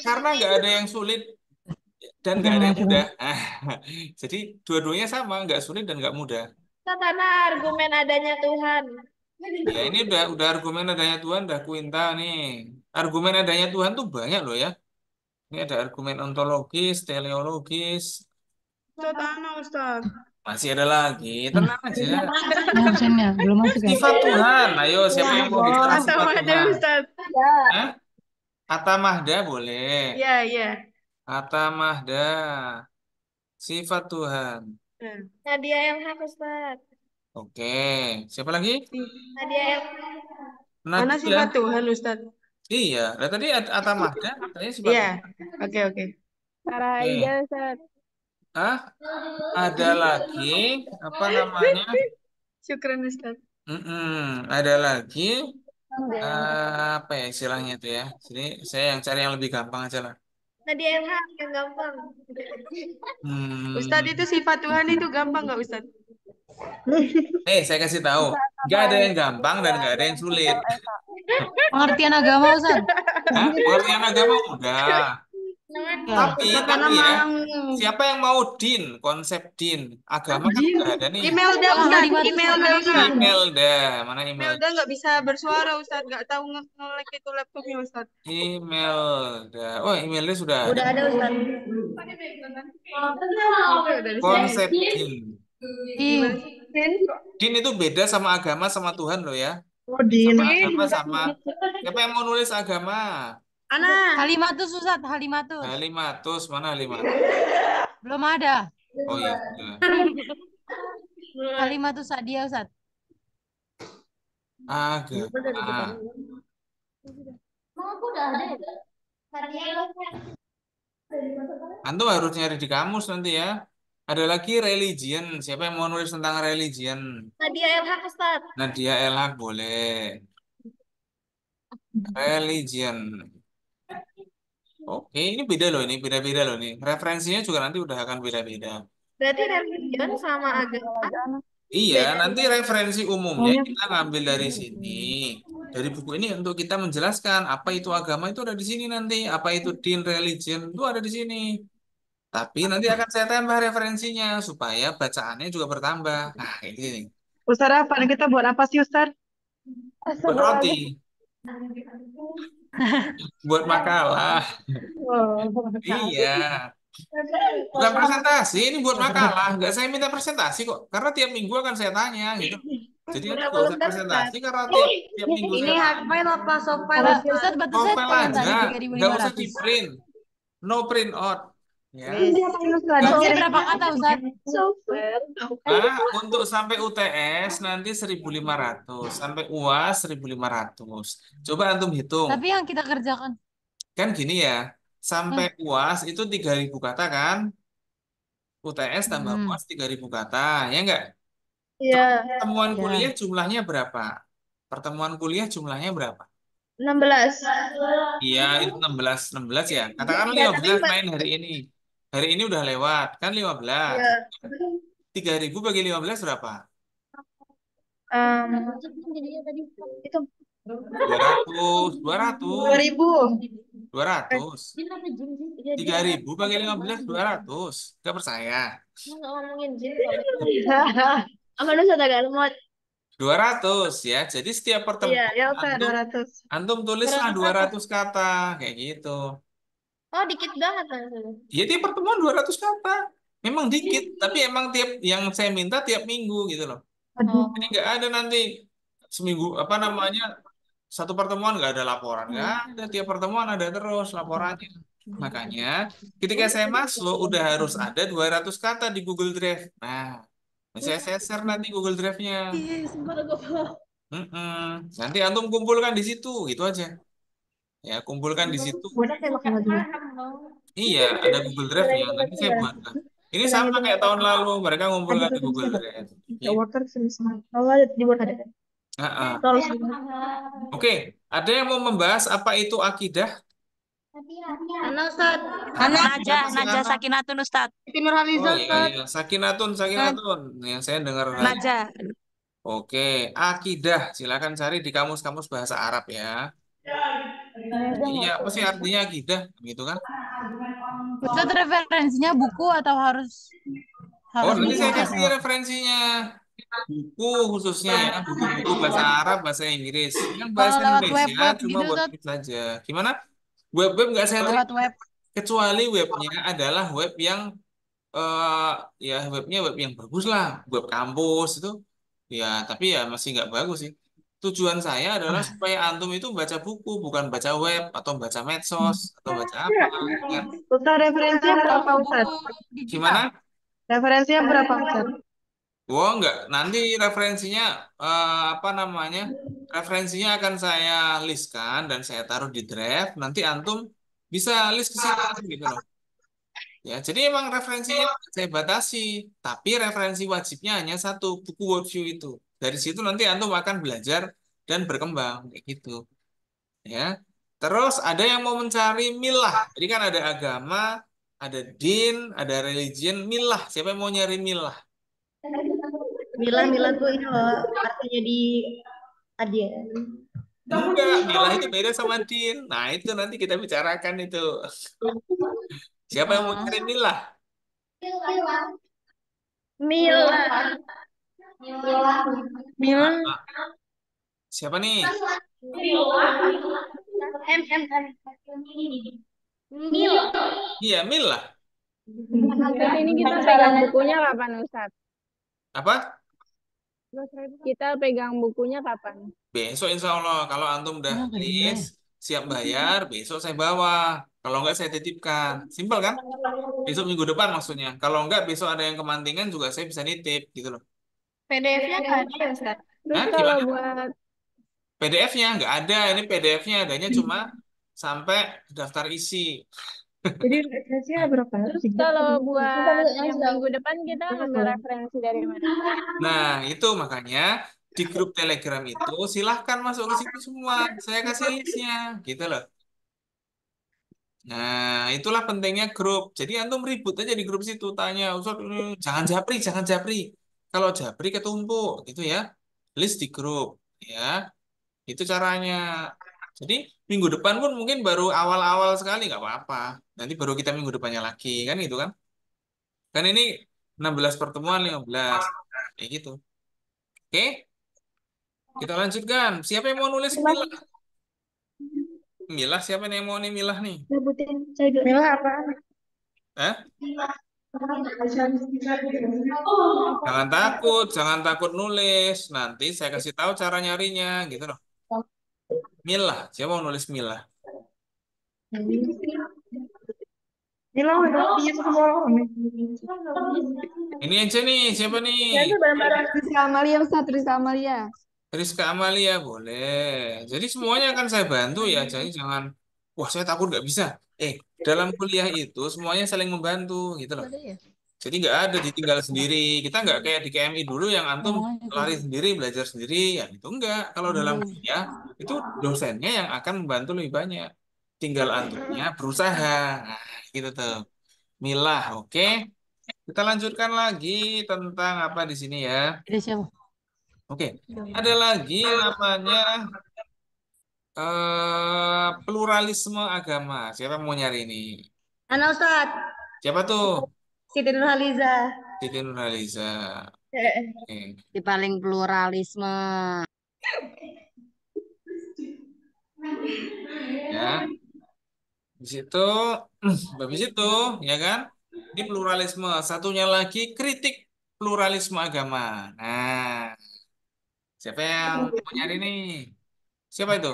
Karena nggak ada yang sulit dan nggak ada yang mudah. Jadi dua-duanya sama, nggak sulit dan nggak mudah. Karena argumen adanya Tuhan. Ya ini udah argumen adanya Tuhan, udah Quinta nih. Argumen adanya Tuhan tuh banyak loh ya. Ini ada argumen ontologis, teleologis, Ustadz Ana Ustadz. masih ada lagi. Tenang aja. Absennya belum masuk ya? Sifat Tuhan. Ayo, siapa yang mau bicara sifat Atamahda Tuhan? Ustadz. Hah? Atamahda boleh. Iya iya. Atamahda. Sifat Tuhan. Nadia yang hak, Ustadz. Oke. Siapa lagi? Nadia yang Mana Nadia. sifat Tuhan Ustadz? Iya. Nah, tadi Atamahda. Tadi sifat Iya. Tuhan. Oke oke. Paraida, Ustadz. Ah, ada lagi. Apa namanya? Syukran Ustadz. Ada lagi. Apa ya istilahnya itu ya? Sini saya yang cari yang lebih gampang aja lah. Nadia yang hak, yang gampang. Ustadz itu sifat Tuhan itu gampang nggak Ustadz? Saya kasih tahu. Nggak ada yang gampang dan nggak ada yang sulit. Pengertian agama, Ustaz. Hah? Pengertian agama udah. Tapi Ustadz Ana ya, Malang. siapa yang mau din, konsep din? Agama kan nggak ada nih. Imelda Ustadz. Imelda Ustadz. Imelda, mana Imelda? Imelda nggak bisa bersuara Ustadz. Nggak tahu nge-like itu laptopnya Ustadz. Imelda. Oh, Imelda sudah ada. Udah ada, Ustaz. Dari sini. Konsep din. Ih, Din itu beda sama agama sama Tuhan loh ya. Oh, Din. Sama agama sama. Siapa yang mau nulis agama? Ana. Halimatus, Ustaz. Halimatus. Halimatus, mana Halimatus? Belum ada. Oh iya, sudah. Halimatus Sadia, Ustaz. Agama. Antum harus nyari di kamus nanti ya. Ada lagi religion. Siapa yang mau nulis tentang religion? Nadia yang hak, Ustadz. Nadia Elhak boleh. Religion. Oke, ini beda loh ini, beda-beda loh nih. Referensinya juga nanti udah akan beda-beda. Berarti religion sama agama. Iya, nanti referensi umumnya kita ngambil dari sini. Dari buku ini untuk kita menjelaskan apa itu agama itu ada di sini nanti, apa itu din religion itu ada di sini. Tapi nanti akan saya tambah referensinya supaya bacaannya juga bertambah. Nah, kayak gini. Ustadz apa? Kita buat apa sih Ustadz? Buat roti, buat makalah. Iya, bukan presentasi, ini buat makalah. Nggak saya minta presentasi kok, karena tiap minggu akan saya tanya gitu. Jadi nanti nggak usah presentasi karena tiap minggu Ini saya tanya. hardfile apa softfile? Ustaz, batas saya Novel pengen tadi aja, nggak usah 3.500. di print, no print out. Ya. Batasnya berapa kata, Ustaz? Untuk sampai UTS nanti 1.500, sampai UAS 1.500. Coba antum hitung. Tapi yang kita kerjakan. Kan gini ya, sampai UAS itu 3.000 kata kan? UTS tambah UAS 3.000 kata, ya enggak? Iya. Pertemuan Ya. kuliah jumlahnya berapa? Pertemuan kuliah jumlahnya berapa? 16. Iya, itu 16 ya. Katakan Iya, 15 tapi main hari ini. Hari ini udah lewat, kan 15. Iya. 3.000 bagi 15 berapa? Em, itu 200, 200, 2000. 200. 3.000 bagi 15, 200. Gak percaya? Apa Ustaz agak lemot? 200 ya. Jadi setiap Iya, pertemuan ya Ustaz antum 200. antum tulislah 200 kata kayak gitu. Oh, dikit banget Mas. Ya tiap pertemuan 200 kata. Memang dikit, tapi emang tiap yang saya minta tiap minggu gitu loh. Jadi nggak ada nanti seminggu apa namanya satu pertemuan nggak ada laporan, nggak ada. Tiap pertemuan ada terus laporannya. Makanya ketika saya masuk udah harus ada 200 kata di Google Drive. Nah, saya share nanti Google Drive-nya. Nanti antum kumpulkan di situ, gitu aja. Ya, kumpulkan di situ. Iya, ada Google Drive-nya. Nanti saya buatkan. Ini sama kayak tahun lalu, mereka ngumpulkan di Google Drive. Gitu. Oh, ada di bawah ada. Ah, ah. Terus Oke, ada yang mau membahas apa itu akidah? Ana Ustaz. Najah, Siapa sih Najah Ana? Sakinatun Ustaz. Siti Nurhaliza Oh iya, Ustaz. iya. Sakinatun, Sakinatun. Yang saya dengar Najah. Najah. Oke, akidah. Silakan cari di kamus-kamus bahasa Arab ya. Iya, apa sih artinya akidah? Gitu kan? Ustaz referensinya buku atau harus Oh, harus nanti buku saya Ustaz? kasih referensinya. Buku khususnya ya, buku-buku bahasa Arab, bahasa Inggris. Yang Kalau bahasa lewat Indonesia web-web cuma gitu buat Ustaz, ini saja. Gimana? Web-web nggak saya lewat terima. web. Kecuali webnya adalah web yang eh ya webnya web yang bagus lah, web kampus itu. Ya, tapi ya masih nggak bagus sih. Tujuan saya adalah supaya antum itu baca buku, bukan baca web atau baca medsos atau baca apa. Ingat. Ustaz referensinya berapa Ustaz? Buku digital. Gimana? Referensinya berapa Ustaz? Oh, enggak. Nanti referensinya apa namanya? Referensinya akan saya listkan dan saya taruh di drive. Nanti antum bisa list ke situ gitu loh. Ya, jadi emang referensinya saya batasi, tapi referensi wajibnya hanya satu, buku worldview itu. Dari situ nanti antum akan belajar dan berkembang kayak gitu. Ya. Terus ada yang mau mencari milah. Jadi kan ada agama, ada din, ada religion, milah. Siapa yang mau nyari milah? Mila tuh ini loh artinya di adian. Enggak, milah itu beda sama din. Nah, itu nanti kita bicarakan itu. Siapa yang mau nyari milah? Mila. Mila. Siapa nih? Mila. Iya, milah. Terus ini kita pegang bukunya kapan Ustadz? Apa? Kita pegang bukunya kapan? Besok insya Allah kalau antum udah list siap bayar, besok saya bawa. Kalau enggak saya titipkan. Simpel kan? Besok minggu depan maksudnya. Kalau enggak besok ada yang kemantingan juga saya bisa nitip gitu loh. PDF-nya nggak ada ya Ustaz? Terus Hah, kalau gimana? buat PDF-nya nggak ada. Ini PDF-nya adanya cuma sampai daftar isi. Jadi referensinya berapa? terus kalau buat yang minggu depan kita ngambil referensi dari mana? Nah, itu makanya di grup Telegram itu silahkan masuk ke situ semua. Saya kasih listnya gitu loh. Nah, itulah pentingnya grup. Jadi antum ribut aja di grup situ, tanya, Ustaz, jangan japri, jangan japri. Kalau japri ketumpuk, gitu ya. List di grup, ya. Itu caranya. Jadi minggu depan pun mungkin baru awal-awal sekali, nggak apa-apa. Nanti baru kita minggu depannya lagi, kan gitu kan? Kan ini 16 pertemuan, 15. Kayak gitu. Oke, kita lanjutkan. Siapa yang mau nulis Milah? Milah, siapa nih yang mau nih Milah nih? Mila apa? Hah? Jangan takut nulis. Nanti saya kasih tahu cara nyarinya, gitu loh. Milah, siapa mau nulis Milah? Mila udah punya semua orang. Ini aja nih, siapa nih? Rizka Amalia Ustadz, Rizka Amalia. Rizka Amalia, boleh. Jadi semuanya akan saya bantu ya. Jadi jangan, wah saya takut nggak bisa. Dalam kuliah itu semuanya saling membantu, gitu loh. Jadi nggak ada ditinggal sendiri. Kita nggak kayak di KMI dulu yang antum lari sendiri, belajar sendiri, ya itu enggak. Kalau dalam kuliah itu dosennya yang akan membantu lebih banyak. Tinggal antumnya berusaha. Nah, gitu tuh. Milah, oke. Kita lanjutkan lagi tentang apa di sini ya. Ada siapa? Oke, ada lagi namanya pluralisme agama. Siapa yang mau nyari ini? Ana Ustad, Siapa tuh? Siti Nurhaliza. Siti Nurhaliza. Oke. Di paling pluralisme. Ya, di situ, habis itu, ya kan? Ini pluralisme. Satunya lagi kritik pluralisme agama. Nah, siapa yang mau nyari nih? Siapa itu?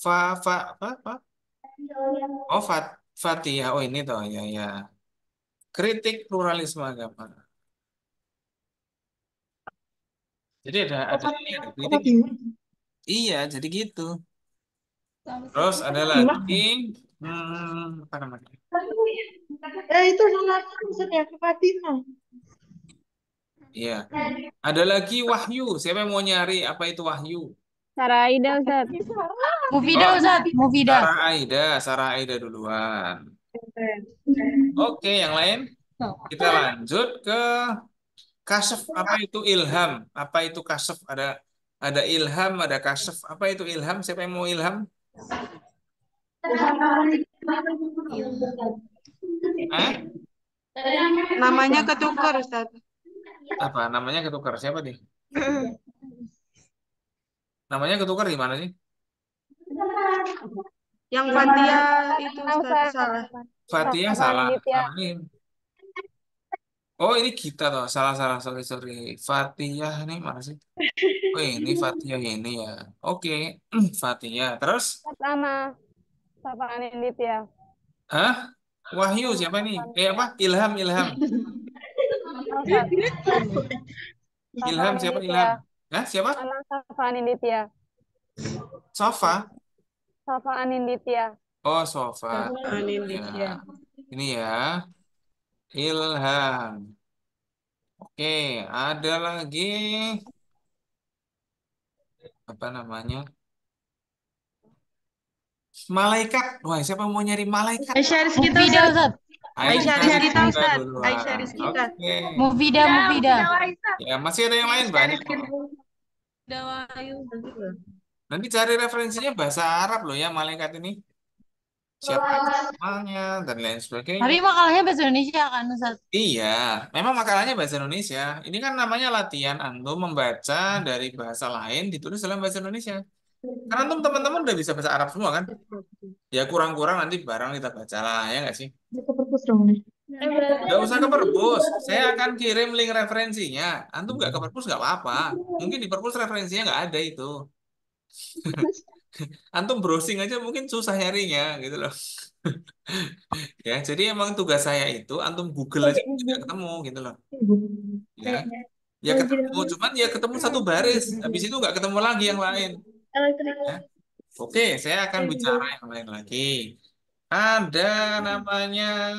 Apa? Oh, Fatia. Oh, ini toh, ya, ya. Kritik pluralisme agama. Jadi ada kritik. Iya, jadi gitu. Terus ada lagi, apa namanya? Itu salah maksudnya ke Fatimah. Iya. Ada lagi wahyu. Siapa yang mau nyari apa itu wahyu? Sarah Aida, Ustaz. Mufida Oh, Ustad, Mufida. Sarah Aida duluan. Oke, yang lain kita lanjut ke kasef. Apa itu ilham? Apa itu kasef? Ada ilham, ada kasef. Apa itu ilham? Siapa yang mau ilham? Eh? Namanya ketukar, Ustaz. Apa? Namanya ketukar. Siapa nih? Namanya ketukar di mana sih? Yang Fatia itu Nah, Ustaz Ustaz. salah. Fatia Apa salah. Nindya? Amin. Oh, ini kita toh. Salah. Sorry. Fatia ini mana sih? Oh, ini Fatia ini ya. Oke. Fatia. Terus? Sama Safa Anindya. Hah? Wahyu siapa nih? Apa? Ilham. Ustaz. Ilham siapa Ilham? Hah? Siapa? Sama Safa Anindya. Sofa. Safa Anindya. Oh, Sofa. Anindya. Ya. Ini ya. Ilham. Oke, ada lagi apa namanya? Malaikat. Wah, siapa mau nyari malaikat? Aisyah Rizkita Mufida Ustaz. Ustad. Aisyah Rizkita Rizkita Ustaz. duluan. Aisyah Rizkita. Oke. Mufida. Ya, masih ada yang lain banyak kok. Nanti cari referensinya bahasa Arab loh ya malaikat ini. Siapa namanya dan lain sebagainya. Tapi makalahnya bahasa Indonesia kan Ustad. Iya, memang makalahnya bahasa Indonesia. Ini kan namanya latihan antum membaca dari bahasa lain ditulis dalam bahasa Indonesia. Karena antum teman-teman udah bisa bahasa Arab semua kan? Ya kurang-kurang nanti bareng kita baca lah, ya nggak sih? Nggak usah ke perpus. Saya akan kirim link referensinya. Antum nggak ke perpus nggak apa-apa. Mungkin di perpus referensinya nggak ada itu. Antum browsing aja mungkin susah nyarinya gitu loh. Ya, jadi emang tugas saya itu antum Google aja juga ketemu gitu loh. Ya, ya ketemu, cuman ya ketemu satu baris. Habis itu nggak ketemu lagi yang lain. Ya. Oke, saya akan bicara yang lain lagi. Ada namanya,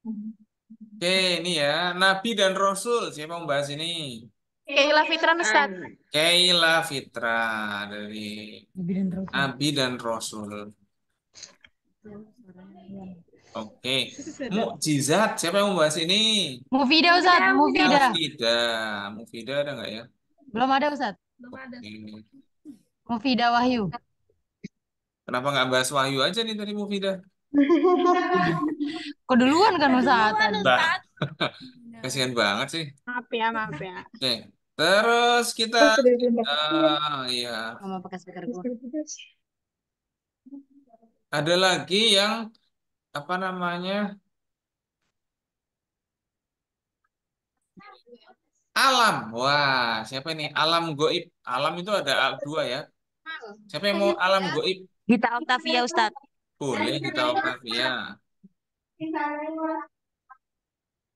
oke ini ya, Nabi dan Rasul. Siapa yang membahas ini? Keila Fitran, Ustaz. Keila Fitra dari Nabi dan Rasul. Oke, mukjizat. Siapa yang membahas ini? Mufida Ustad, Mufida. Mufida ada nggak ya? Belum ada Ustad. Oke. Mufida Wahyu. Kenapa nggak bahas Wahyu aja nih tadi Mufida? Keduluan kan Ustad. Bah, kasihan banget sih. Maaf ya. Oke, terus kita, ya, Mama pakai speaker gua. ada lagi yang apa namanya? Alam. Wah, siapa ini? Alam goib. Alam itu ada dua ya. Siapa yang mau alam goib? Gita Octavia Ustad. Boleh kita Octavia.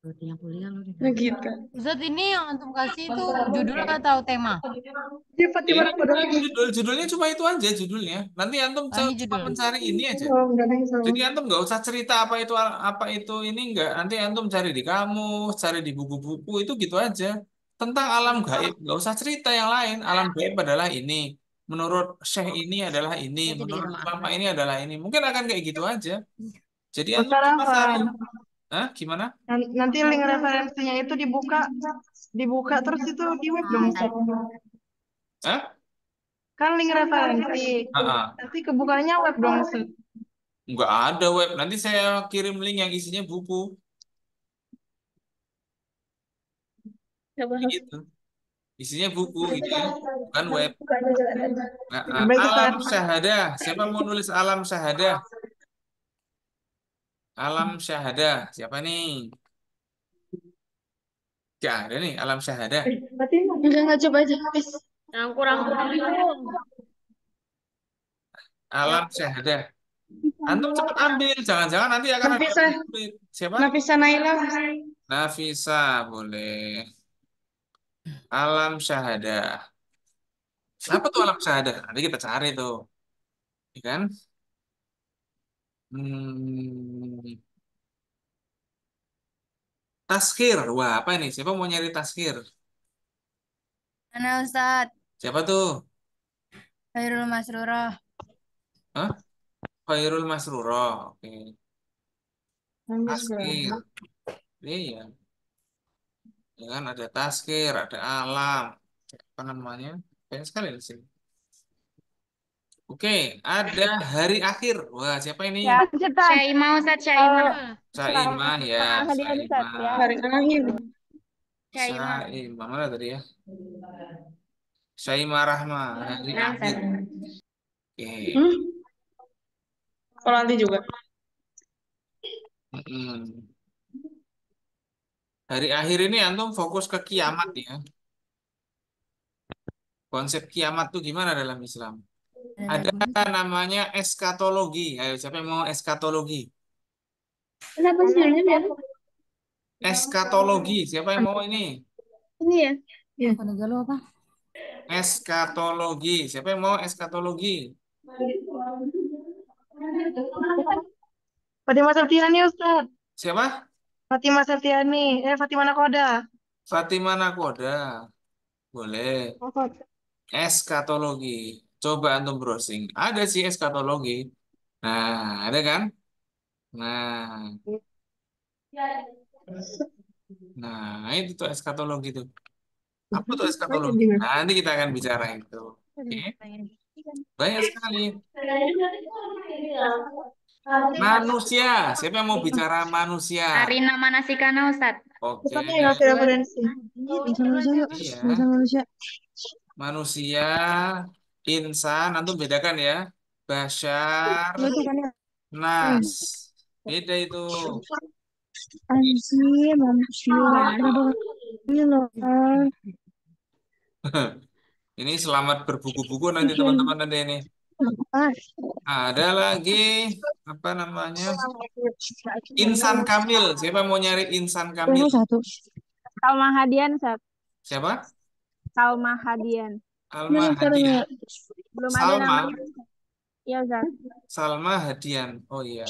Gitu. Ustad ini yang antum kasih itu judul atau tema? Dia Fatimah padahal Judulnya cuma itu aja judulnya. Nanti antum Ini cuma judul. mencari ini aja. nggak ada yang salah. Jadi antum nggak usah cerita apa itu ini enggak. Nanti antum cari di kamus, cari di buku-buku itu gitu aja. Tentang alam gaib, nggak usah cerita yang lain. Alam gaib adalah ini. menurut Syekh ini adalah ini, Ya, jadi menurut maaf. Bapak ini adalah ini. Mungkin akan kayak gitu aja. Jadi antum Ustaz cuma cari, Afan, Hah? Gimana? nanti link referensinya itu dibuka terus itu di web dong Ustaz. Hah? Kan link referensi, Ah, ah. nanti kebukanya web dong Ustaz. Nggak ada web. Nanti saya kirim link yang isinya buku. Gitu. Isinya buku gitu ya, bukan web. Nah, Baik alam Ustaz. syahadah. Siapa mau nulis alam syahadah? Alam syahadah. Siapa nih? Gak ada nih alam syahadah. Enggak, coba aja habis. Yang kurang-kurang itu. Alam syahadah. Antum cepat ambil. Jangan-jangan nanti akan ada Nafisa, yang sulit. Siapa? Nafisa Naila. Nafisa boleh. Alam syahadah. Apa tuh alam syahadah? Nanti kita cari tuh. Ya kan? Hmm, Tazkir. Wah, apa ini? Siapa mau nyari tazkir? Mana Ustadz? Siapa tuh? Khairul Masrurah. Hah? Khairul Masrurah. Oke. Tazkir. Iya. Ya kan ada tazkir, ada alam. Apa namanya? Banyak sekali di sini. Oke, ada hari akhir. Wah, siapa ini? Ya, Syaimah Ustaz, Syaimah. Saimah ya, Selamat hadiah Ustaz ya. Saimah. Hari akhir. Syaimah. Saimah mana tadi ya? Saimah Rahma, hari Nah, akhir. Ustaz. Oke. Kalau nanti juga. Mm-mm. Hari akhir ini antum fokus ke kiamat ya. Konsep kiamat tuh gimana dalam Islam? Ada namanya eskatologi. Ayo, siapa yang mau eskatologi? Kenapa sih judulnya biar Eskatologi, siapa yang mau ini? ini ya? Apa negara lu apa? Eskatologi, siapa yang mau eskatologi? Fatimah Septiani Ustaz. Siapa? Fatimah Septiani. Fatimah Nakoda. Fatimah Nakoda. Boleh. Eskatologi. Coba antum browsing. Ada sih eskatologi. Nah, ada kan? Nah, itu tuh eskatologi tuh. Apa tuh eskatologi? Nanti kita akan bicara itu. Oke. Banyak sekali. Manusia. Siapa yang mau bicara manusia? Arina Manasikana Ustaz. Oke. Ustaznya yang ngasih referensi. Iya. Manusia, insan, antum bedakan ya. Bashar, nas. Beda itu. Ini selamat berbuku-buku nanti teman-teman nanti ini. Ada lagi apa namanya? Insan Kamil. Siapa mau nyari Insan Kamil? Salma Hadian Ustaz. Siapa? Salma Hadian. Alma Hadian. Belum ada Salma. namanya. Iya Ustaz. Salma Hadian. Oh iya.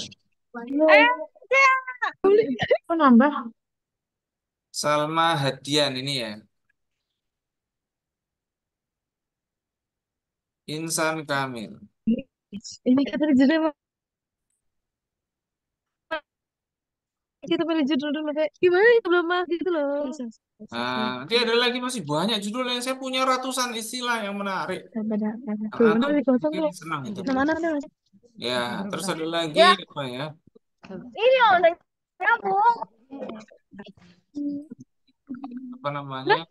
Oh nambah. Salma Hadian ini ya. Insan Kamil. Ini kita judul kita pilih judul dulu kayak gimana itu belum mah gitu loh. Nah, nanti ada lagi masih banyak judul yang saya punya ratusan istilah yang menarik. Tuh, Atau dikosong mungkin tuh. senang itu. Mana ada Mas? Ya, terus ada lagi Ya. apa ya? Ini udah nyambung. Apa namanya?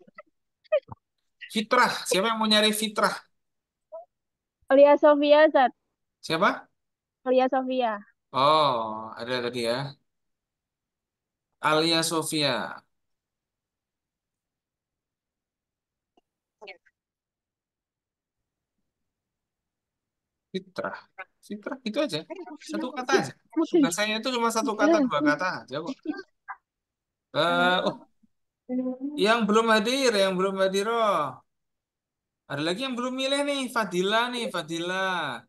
Fitrah. Siapa yang mau nyari fitrah? Alia Sofia Ustaz. Siapa? Alia Sofia. Oh, ada tadi ya. Alia Sofia. Fitrah. Fitrah itu aja. Satu kata aja. Bahasanya itu cuma satu kata, dua kata aja kok. Oh, yang belum hadir, yang belum hadir. Oh. Ada lagi yang belum milih nih, Fadila nih, Fadila.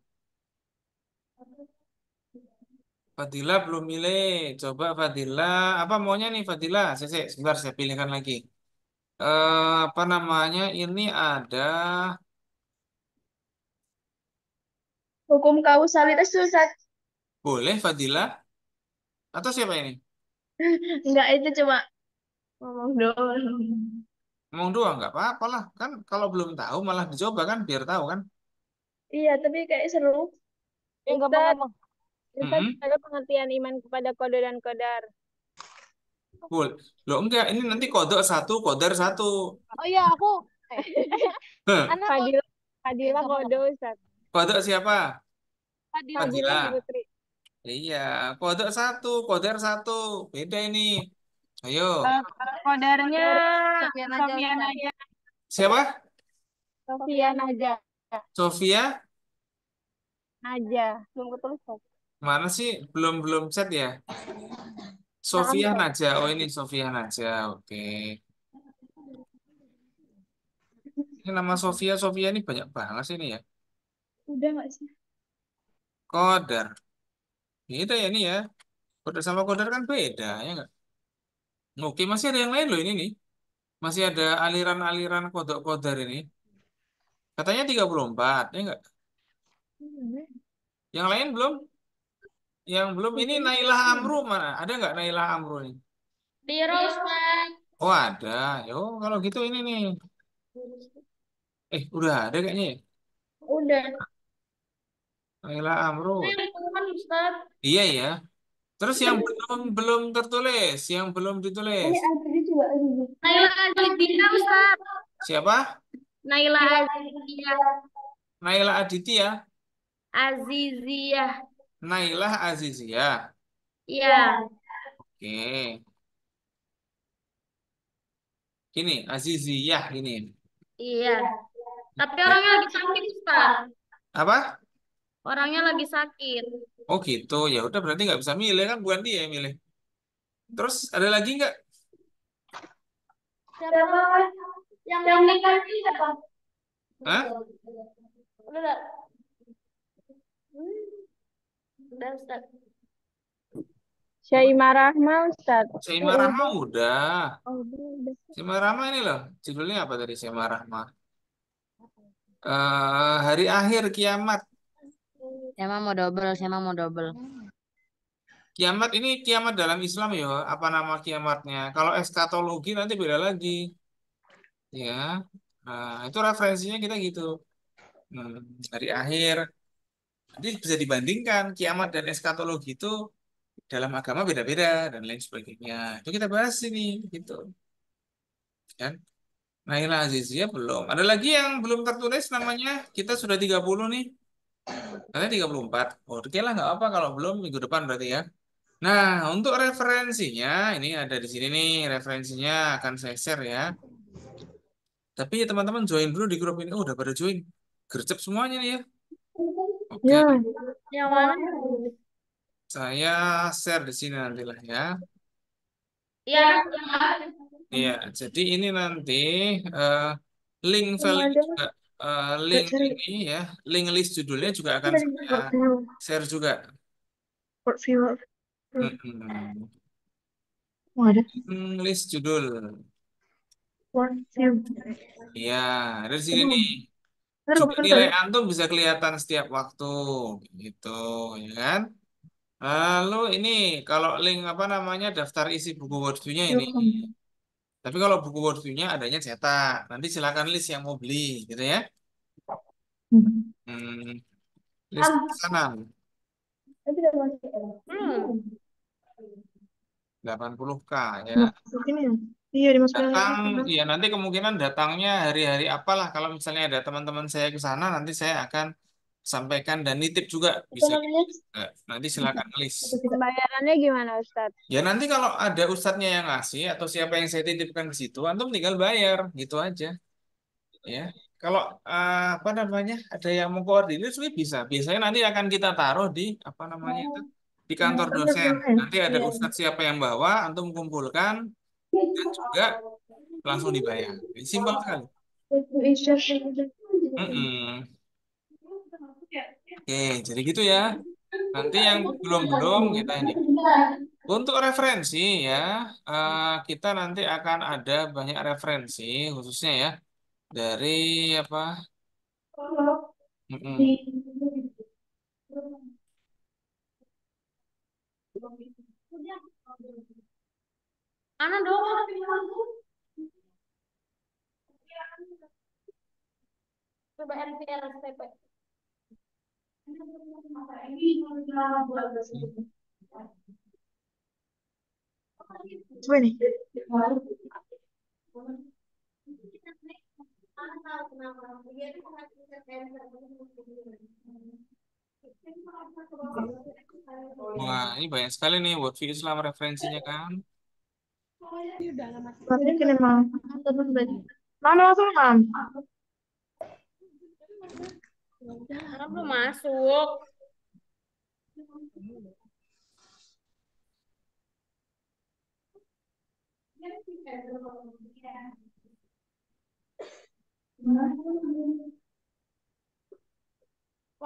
Fadila belum milih. Coba Fadila, apa maunya nih Fadila? Sebentar saya pilihkan lagi. Apa namanya? Ini ada Hukum kausalitas tuh Ustaz. Boleh, Fadila? Atau siapa ini? Enggak, itu cuma ngomong doang. Ngomong doang, nggak apa-apa lah. Kan kalau belum tahu malah dicoba kan, biar tahu kan. Iya, tapi kayak seru. Yang gampang-gampang. Ustaz, Mm-mm. ada pengertian iman kepada kode dan kodar. Boleh. Loh enggak, ini nanti kodok satu, kodar satu. Oh iya, aku. Heh, Anak Fadila, Fadila kode Ustaz. kodok siapa? Fadila Fadila. Putri. Iya, kodok satu, kodar satu. Beda ini. Ayo, Kodarnya Sofian aja, Sofian Ustaz. aja. siapa? Sofian aja. Sofia? Aja. Belum ketemu Ustaz. Mana sih? Belum belum chat ya? Sofia Naja. Oh ini Sofia Naja. Oke. Ini nama Sofia Sofia ini banyak banget sih ini ya. Udah nggak sih? Kodar. Beda ya ini ya. Kodar sama kodar kan beda ya nggak? Oke, masih ada yang lain loh ini nih. Masih ada aliran-aliran kodok kodar ini. Katanya 34 ya nggak? Yang lain belum? Yang belum ini Nailah Amru mana? Ada nggak Nailah Amru ini? Di Rosman. Oh ada. Yo, kalau gitu ini nih. Udah ada kayaknya ya. Udah. Nailah Amru. Kan Ustaz. Iya ya. Terus yang belum belum tertulis, yang belum ditulis. Adri juga ada. Naila Aditya Ustaz. Siapa? Naila Aditya. Naila Aditya, Aziziyah. Nailah Azizia. Iya. Oke. Gini, Aziziyah ini. Iya. Tapi orangnya lagi sakit, Ustaz. Apa? Orangnya lagi sakit. Oh gitu. Ya udah berarti nggak bisa milih kan, bukan dia yang milih. Terus ada lagi nggak? Siapa? Yang nikah siapa? Hah? Udah. Udah, Ustaz. Syaimah Rahma, Ustaz. Syaimah Rahma udah. Oh, udah. Syaimah Rahma ini loh. Judulnya apa tadi Syaimah Rahma? Hari akhir kiamat. Saya mau double. Kiamat ini kiamat dalam Islam ya. Apa nama kiamatnya? Kalau eskatologi nanti beda lagi. Ya. Nah, itu referensinya kita gitu. Hmm, hari akhir. Nanti bisa dibandingkan kiamat dan eskatologi itu dalam agama beda-beda dan lain sebagainya. Itu kita bahas ini gitu. Kan? Naila Azizia belum. Ada lagi yang belum tertulis namanya. Kita sudah 30 nih. Katanya 34. Oh, oke lah nggak apa kalau belum minggu depan berarti ya. Nah, untuk referensinya ini ada di sini nih. Referensinya akan saya share ya. Tapi teman-teman join dulu di grup ini. Oh, udah pada join. Gercep semuanya nih ya. Oke, Ya. Yang mana? saya share di sini nantilah ya. Iya. Iya, jadi ini nanti eh, link file ini juga link ini ya, link list judulnya juga akan saya share juga. Mm-mm. List judul. Iya, ada di sini nih. Juga nilai antum bisa kelihatan setiap waktu, gitu, ya kan? Lalu ini kalau link apa namanya daftar isi buku Wordview-nya ini. Tapi kalau buku Wordview-nya adanya cetak. Nanti silakan list yang mau beli, gitu ya. Hmm, list pesanan Hmm. 80K ya. Iya, Datang, ya nanti kemungkinan datangnya hari-hari apalah. Kalau misalnya ada teman-teman saya ke sana, nanti saya akan sampaikan dan nitip juga bisa. Nanti silakan list. Pembayarannya gimana, Ustaz? Ya nanti kalau ada ustadznya yang ngasih atau siapa yang saya titipkan ke situ, antum tinggal bayar, gitu aja. Ya, kalau apa namanya ada yang mau koordinir sih bisa. Biasanya nanti akan kita taruh di apa namanya itu di kantor dosen. Nanti ada ustadz siapa yang bawa, antum kumpulkan dan juga langsung dibayar. Jadi simpel sekali. Mm-mm. Oke, jadi gitu ya. Nanti yang belum-belum kita ini. Untuk referensi ya, kita nanti akan ada banyak referensi khususnya ya dari apa? Mm-mm. Mana dong? Coba RTP. Coba nih. Wah, ini banyak sekali nih World View Islam referensinya kan. Masukin emang. Mana masuk, Mam? Mana belum masuk.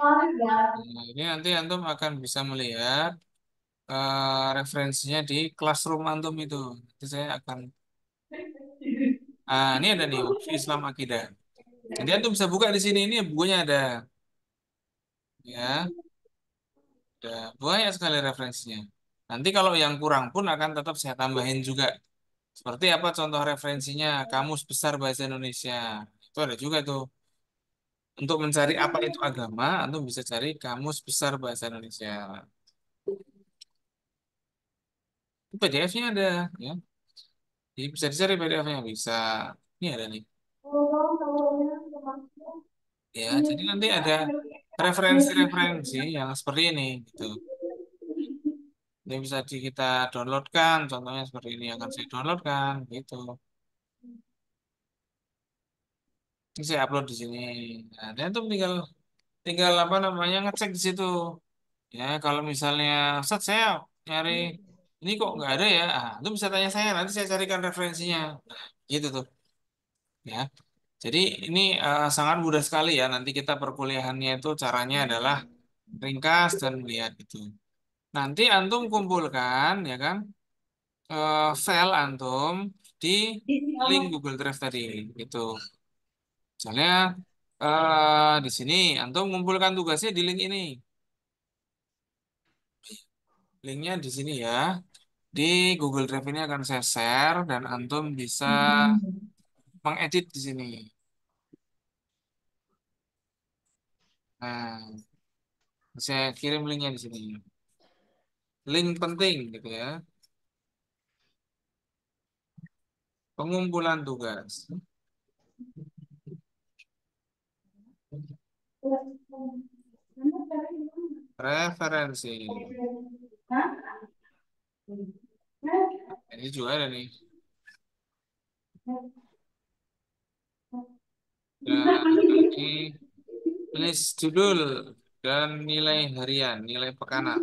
Nah, ini nanti antum akan bisa melihat referensinya di Classroom antum itu. Nanti saya akan ini ada nih World View Islam Akidah. Nanti antum bisa buka di sini, ini bukunya ada. Ya, ada banyak sekali referensinya. Nanti kalau yang kurang pun akan tetap saya tambahin juga. Seperti apa contoh referensinya? Kamus Besar Bahasa Indonesia. Itu ada juga tuh. Untuk mencari apa itu agama, antum bisa cari Kamus Besar Bahasa Indonesia. Itu PDF-nya ada, ya. Jadi bisa dicari PDF-nya bisa. Ini ada nih. Ya, jadi nanti ada referensi-referensi yang seperti ini, gitu. Ini bisa kita downloadkan, contohnya seperti ini akan saya downloadkan, gitu. Ini saya upload di sini. Nah, dan itu tinggal tinggal apa namanya ngecek di situ. Ya, kalau misalnya Ustaz saya nyari ini kok nggak ada ya, itu bisa tanya saya, nanti saya carikan referensinya. Nah, gitu tuh. Ya, jadi ini sangat mudah sekali ya. Nanti kita perkuliahannya itu caranya adalah ringkas dan lihat itu. Nanti antum kumpulkan ya kan file antum di link Google Drive tadi gitu. Misalnya di sini antum kumpulkan tugasnya di link ini. Linknya di sini ya. Di Google Drive ini akan saya share dan antum bisa mengedit di sini. Nah, saya kirim linknya di sini. Link penting gitu ya. Pengumpulan tugas. Referensi. Ini juga ada nih. Dan ini tulis judul dan nilai harian, nilai pekanan.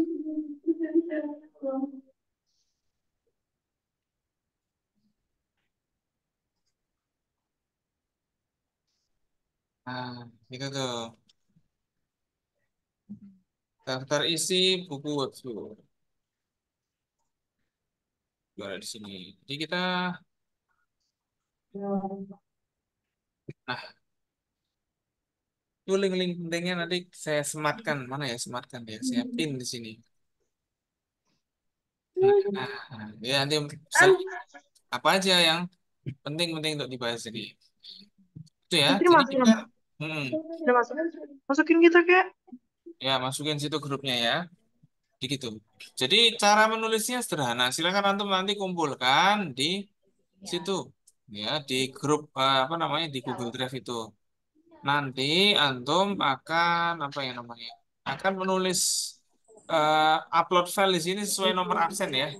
Nah, itu tuh. Daftar isi buku webtoon. Juga ada di sini. Jadi kita, nah, itu link-link pentingnya nanti saya sematkan. Mana ya sematkan ya? Saya pin di sini. Ya nanti bisa apa aja yang penting-penting untuk dibahas jadi. Itu ya. Putri Jadi masuk, kita, Mam. hmm, Udah masuk. Masukin kita kayak. ya masukin situ grupnya ya. Begitu. Jadi cara menulisnya sederhana. Silakan antum nanti kumpulkan di situ, ya di grup apa namanya di Google Drive itu. Nanti antum akan apa ya namanya? Akan menulis upload file di sini sesuai nomor absen ya.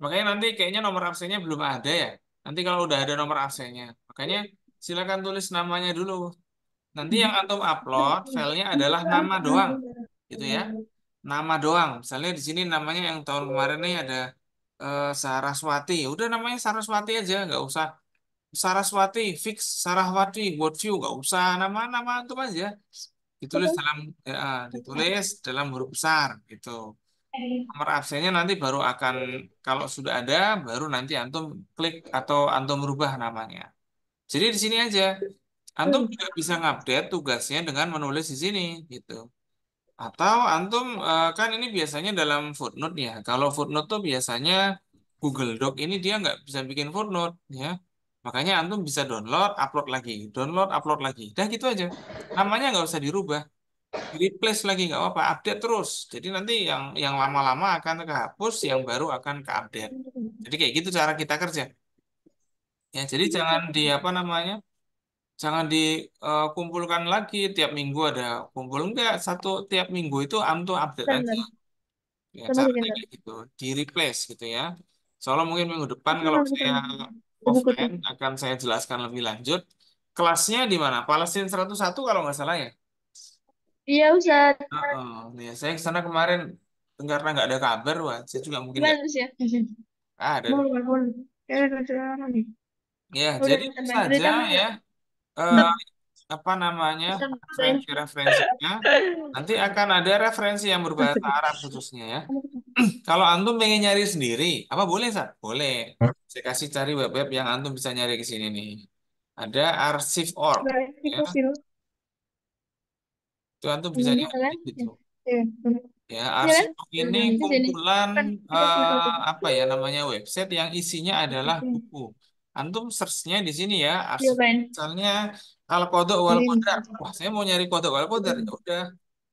Makanya nanti kayaknya nomor absennya belum ada ya. Nanti kalau udah ada nomor absennya, makanya silakan tulis namanya dulu. Nanti yang antum upload filenya adalah nama doang, gitu ya. Nama doang. Misalnya di sini namanya yang tahun kemarin nih ada Saraswati. Ya udah namanya Saraswati aja, nggak usah Saraswati, fix Saraswati, Worldview, nggak usah nama-nama antum aja. Ditulis dalam huruf besar, gitu. Nomor absennya nanti baru akan kalau sudah ada baru nanti antum klik atau antum rubah namanya. Jadi di sini aja. Antum juga bisa ngupdate tugasnya dengan menulis di sini gitu. Atau antum kan ini biasanya dalam footnote ya. Kalau footnote tuh biasanya Google Doc ini dia nggak bisa bikin footnote ya. Makanya antum bisa download, upload lagi. Dah gitu aja. Namanya nggak usah dirubah, replace lagi nggak apa-apa, update terus. Jadi nanti yang lama-lama akan kehapus, yang baru akan keupdate. Jadi kayak gitu cara kita kerja. Ya, jadi jangan di apa namanya? Jangan dikumpulkan lagi tiap minggu ada kumpul enggak tiap minggu itu antum update aja. Benar. Ya, Sama caranya sebentar. kayak gitu, di replace gitu ya. Soalnya mungkin minggu depan kalau Sama saya sebentar. Di buku tuh. offline akan saya jelaskan lebih lanjut. Kelasnya di mana? Palestina 101 kalau nggak salah ya. Iya, Ustaz. Heeh. Nih, saya ke sana kemarin karena nggak ada kabar, wah, saya juga mungkin Gimana nggak terus ya? ada. Boleh, boleh. Kayak ada nih. Ya, Udah jadi itu sampai saja tangan ya. ya. eh, apa namanya Sampai. referensi-referensinya. Nanti akan ada referensi yang berbahasa Arab khususnya ya. Kalau antum pengen nyari sendiri, apa boleh, Sat? Boleh. Saya kasih cari web-web yang antum bisa nyari ke sini nih. Ada arsip.org Berarti ya. profil. Itu antum bisa Ini nyari kan? di situ. Iya. Ya, Iya kan? arsip.org ini Di sini. kumpulan Kan di profil satu. apa ya namanya website yang isinya adalah buku. Antum search-nya di sini ya, Iya, arsip. kan? Misalnya Al-Qadha wal Ini. Qadar. Wah, saya mau nyari Qadha wal Qadar. Ya udah,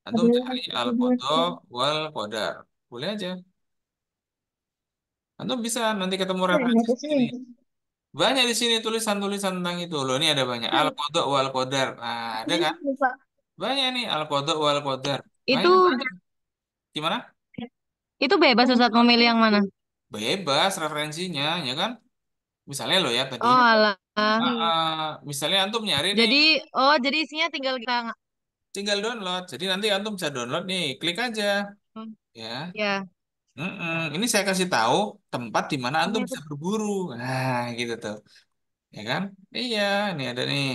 antum cari Al-Qadha wal Qadar. Boleh aja. Antum bisa nanti ketemu referensi Ada sendiri. sini. Banyak di sini tulisan-tulisan tentang itu. Loh, ini ada banyak. Al-Qadha wal Qadar. Nah, ada kan? Lupa. Banyak nih Al-Qadha wal Qadar. Itu Banyak aja. Gimana? bebas Ustaz mau milih yang mana? Bebas referensinya, ya kan? Misalnya lo ya tadi, Oh alah. misalnya antum nyari nih, Jadi isinya tinggal kita tinggal download. Jadi nanti antum bisa download nih, klik aja, ya. ya. Ini saya kasih tahu tempat di mana Ini antum aku bisa berburu. Nah, gitu tuh, ya kan? Iya, ini ada nih.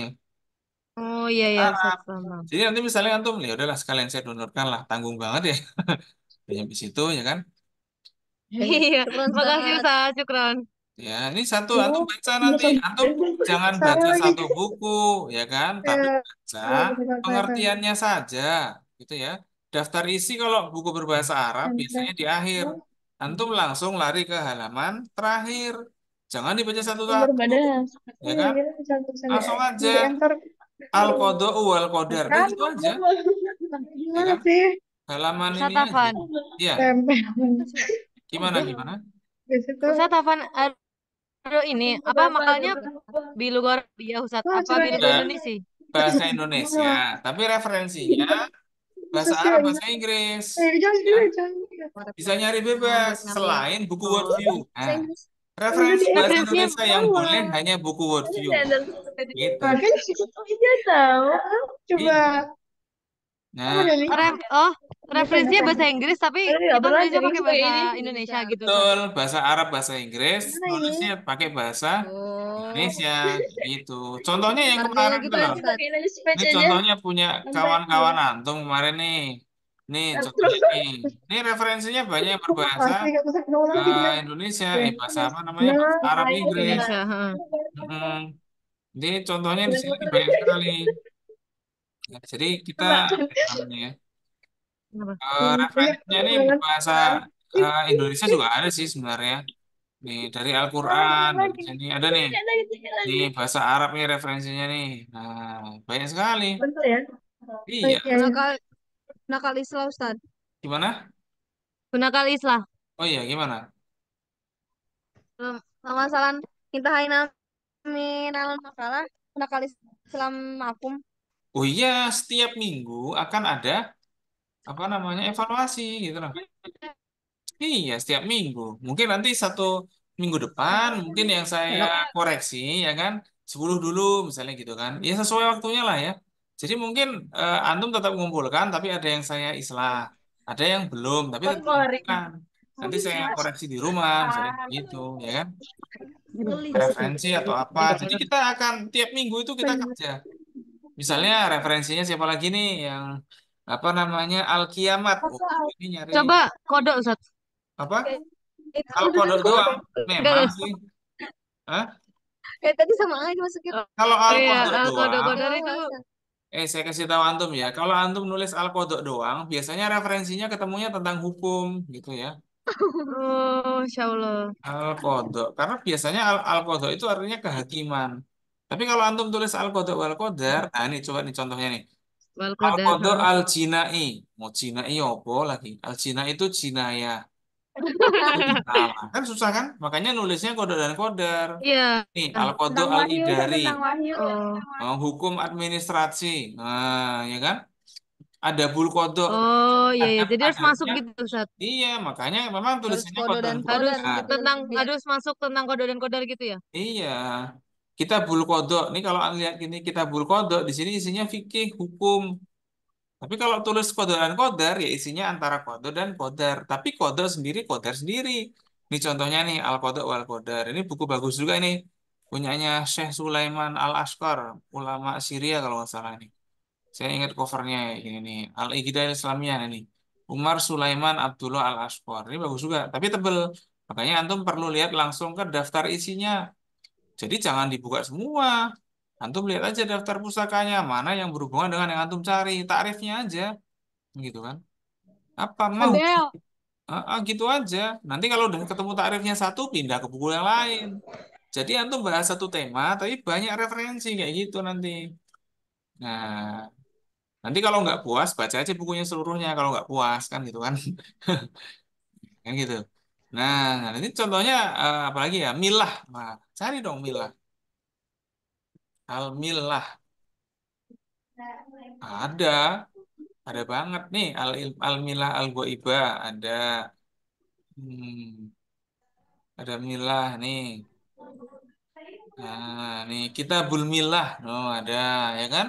Oh iya ya Ustaz Arab. paham. Jadi nanti misalnya antum, ya udahlah sekalian saya downloadkan lah, tanggung banget ya. Udah nyampe situ, ya kan? Iya. Makasih Ustaz, syukron. Ya, ini satu antum Oh, baca udah nanti. Antum sampai. jangan baca Salah lagi. satu buku, ya kan? Tapi baca pengertiannya saja, gitu ya. Daftar isi kalau buku berbahasa Arab biasanya di akhir. Antum langsung lari ke halaman terakhir. Jangan dibaca Nomor satu-satu, badan. ya Ini kan? dia satu sampai Langsung aja di enter. Al-Qadha wal Qadar. Udah Kan? gitu aja, ya Gimana kan? sih? Halaman Ustaz ini aja. Afan. Ya, Tempel. gimana? Di situ. Ustaz Afan, aduh ini apa makalnya Bilu ya Ustaz? Wah, Apa cerah Bilu gitu. Ba- Indonesia? bahasa Indonesia, tapi referensinya bahasa Sosial Arab, gitu. bahasa Inggris. Jangan Ya, juga, jangan. bisa nyari bebas selain buku Wordview. Bahasa Nah, Inggris. referensi bahasa Referensinya Indonesia yang boleh hanya buku Wordview. Gitu. Makanya situ aja tahu. Coba Iya. apa Nah, dari? referensinya bahasa Inggris tapi kita nulisnya pakai bahasa Indonesia gitu Ustaz. betul bahasa Arab, bahasa Inggris, Mana nulisnya ini? pakai bahasa Oh, Indonesia. Gitu. Contohnya yang marganya kemarin gitu tuh ya loh. Ustaz. Pakai Indonesia Ini aja. contohnya punya Sampai kawan-kawan antum kemarin nih. Nih contohnya nih. Ini referensinya banyak yang berbahasa pasti nggak bisa ketemu lagi dia. Indonesia, Ya. bahasa apa namanya? Nah, Bahasa Arab Inggris. Indonesia, heeh. Mm-mm. Jadi contohnya di sini banyak sekali. Ya, jadi kita apa ya namanya ya? Kenapa? banyak Referensinya nih banget. bahasa Indonesia juga ada sih sebenarnya. Nih dari Al-Quran dari sini ada nih. Nih bahasa Arab nih referensinya nih. Nah, banyak sekali. Bentar ya. Oh, Iya. iya, iya. Nakal Islah Ustaz. Gimana? Nakal Islah. Oh iya, gimana? Masalah intahain minal makalah nakal Islam akum. Oh iya, setiap minggu akan ada apa namanya evaluasi gitu loh. Iya, setiap minggu. Mungkin nanti satu minggu depan, mungkin yang saya koreksi, ya kan, 10 dulu misalnya gitu kan. Ya sesuai waktunya lah ya. Jadi mungkin antum tetap mengumpulkan, tapi ada yang saya islah. Ada yang belum, tapi tetap mengumpulkan. Nanti saya koreksi di rumah, misalnya gitu, ya kan. Referensi atau apa. Jadi kita akan, tiap minggu itu kita kerja. Misalnya referensinya siapa lagi nih yang apa namanya Al-Kiamat. Oh, ini nyari Coba kode Ustaz. apa? Kalau kodok doang, Enggak memang guys. sih. Hah? Kayak tadi sama aja masukin. Kalau Iya, al kodok doang, kode-kode itu Saya kasih tahu antum ya. Kalau antum nulis al-qadha doang, biasanya referensinya ketemunya tentang hukum gitu ya. Oh, Insya Allah. Al-qadha. Karena biasanya al-qadha itu artinya kehakiman. Tapi kalau antum tulis al-qadha wal qadar, nah ini coba nih contohnya nih. Wal qadar. Al-qadha al-jinai. Mau jinai apa lagi? Al-jinai itu jinaya. Nah, kan susah kan? Makanya nulisnya kode dan kodar. Iya. Nih, al-qadha Tentang wahyu itu al-idari. tentang wahyu. Oh. Hukum administrasi. Nah, ya kan? Ada bul kodok. Oh, iya, iya. Ada Jadi harus masuk adanya. gitu, Ustaz. Iya, makanya memang Harus tulisannya kode kode dan dan Harus kodar kodar. gitu. tentang Biar harus masuk tentang kode dan kodar gitu ya? Iya. Kita bul kodok. Nih kalau lihat gini kita bul kodok di sini isinya fikih hukum. Tapi kalau tulis kode dan kodar ya isinya antara kode dan kodar. Tapi kode sendiri kodar sendiri. Ini contohnya nih al kodok wal kodar. Ini buku bagus juga nih. Punyanya Syekh Sulaiman Al Ashqar, ulama Syria kalau nggak salah nih. Saya ingat covernya ini nih. Al Iqidal Islamiyah ini. Umar Sulaiman Abdullah Al Ashqar. Ini bagus juga, tapi tebel. Makanya antum perlu lihat langsung ke daftar isinya. Jadi jangan dibuka semua. Antum lihat aja daftar pusakanya, mana yang berhubungan dengan yang antum cari, takrifnya aja, gitu kan? Apa mau? Model. Gitu aja. Nanti kalau udah ketemu takrifnya satu, pindah ke buku yang lain. Jadi antum bahas satu tema, tapi banyak referensi kayak gitu nanti. Nah, nanti kalau nggak puas, baca aja bukunya seluruhnya. Kalau nggak puas, kan gitu kan. Kan gitu. Nah, nanti contohnya apalagi ya? Milah. Nah, cari dong milah. Al-milah. Ada. Ada banget nih. Al-milah al-ghaibah. Ada. Hmm, ada milah nih. Nah, nih Kitabul Milah. Oh, ada. Ya kan?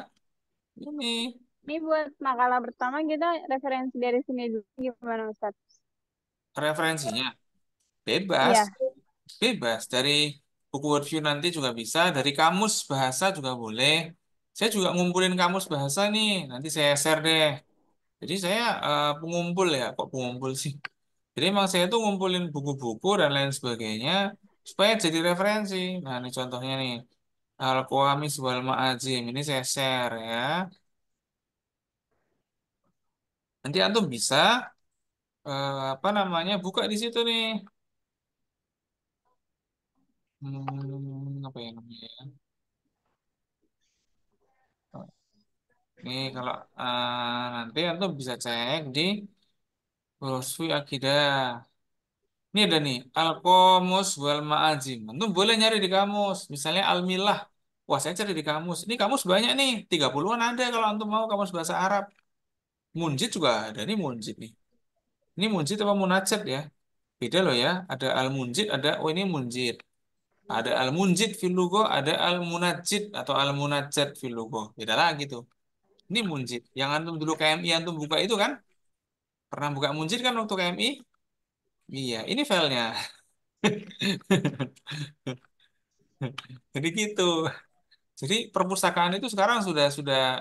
Ini Ini buat makalah pertama kita referensi dari sini dulu gimana Ustaz? referensinya. Bebas. Iya. Bebas dari buku Wordview nanti juga bisa, dari kamus bahasa juga boleh. Saya juga ngumpulin kamus bahasa nih, nanti saya share deh. Jadi saya pengumpul ya, kok pengumpul sih? Jadi emang saya tuh ngumpulin buku-buku dan lain sebagainya supaya jadi referensi. Nah, ini contohnya nih. Al-Qawamis wal Ma'ajim. Ini saya share ya. Nanti antum bisa apa namanya? Buka di situ nih. Apa ya namanya ya? Nih kalau nanti antum bisa cek di Roswi Akidah. Ini ada nih Al-Qomus wal Ma'ajim. Antum boleh nyari di kamus. Misalnya Al-Milah. Wah, saya cari di kamus. Ini kamus banyak nih. 30-an ada kalau antum mau kamus bahasa Arab. Munjid juga ada. Ini Munjid nih. Ini Munjid apa Munajat ya? Beda loh ya. Ada Al-Munjid, ada oh ini Munjid. Ada Al-Munjid fil lugha, ada Al-Munajjid atau Al-Munajjat fil lugha. Beda lagi tuh. Ini Munjid. Yang antum dulu KMI antum buka itu kan? Pernah buka Munjid kan waktu KMI? Iya, ini filenya. Jadi gitu. Jadi perpustakaan itu sekarang sudah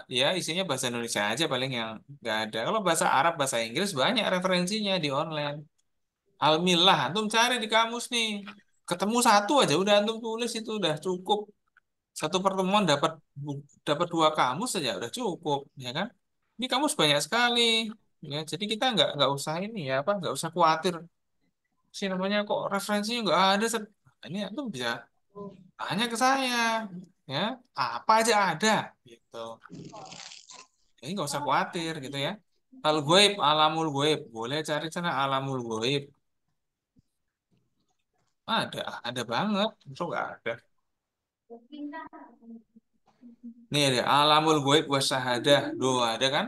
ya isinya bahasa Indonesia aja paling yang nggak ada. Kalau bahasa Arab, bahasa Inggris banyak referensinya di online. Almilah, antum cari di kamus nih. Ketemu satu aja udah antum tulis itu udah cukup. Satu pertemuan dapat dua kamus saja udah cukup, ya kan? Ini kamus banyak sekali. Ya, jadi kita nggak usah ini ya apa nggak usah khawatir sih namanya kok referensinya nggak ada. Nah, ini antum bisa tanya ke saya, ya apa aja ada, gitu. Jadi nggak usah khawatir gitu ya. Al goib, alamul goib, boleh cari sana alamul goib. Ada banget, itu nggak ada. Nih ada alamul goib wasyahadah, doa ada kan?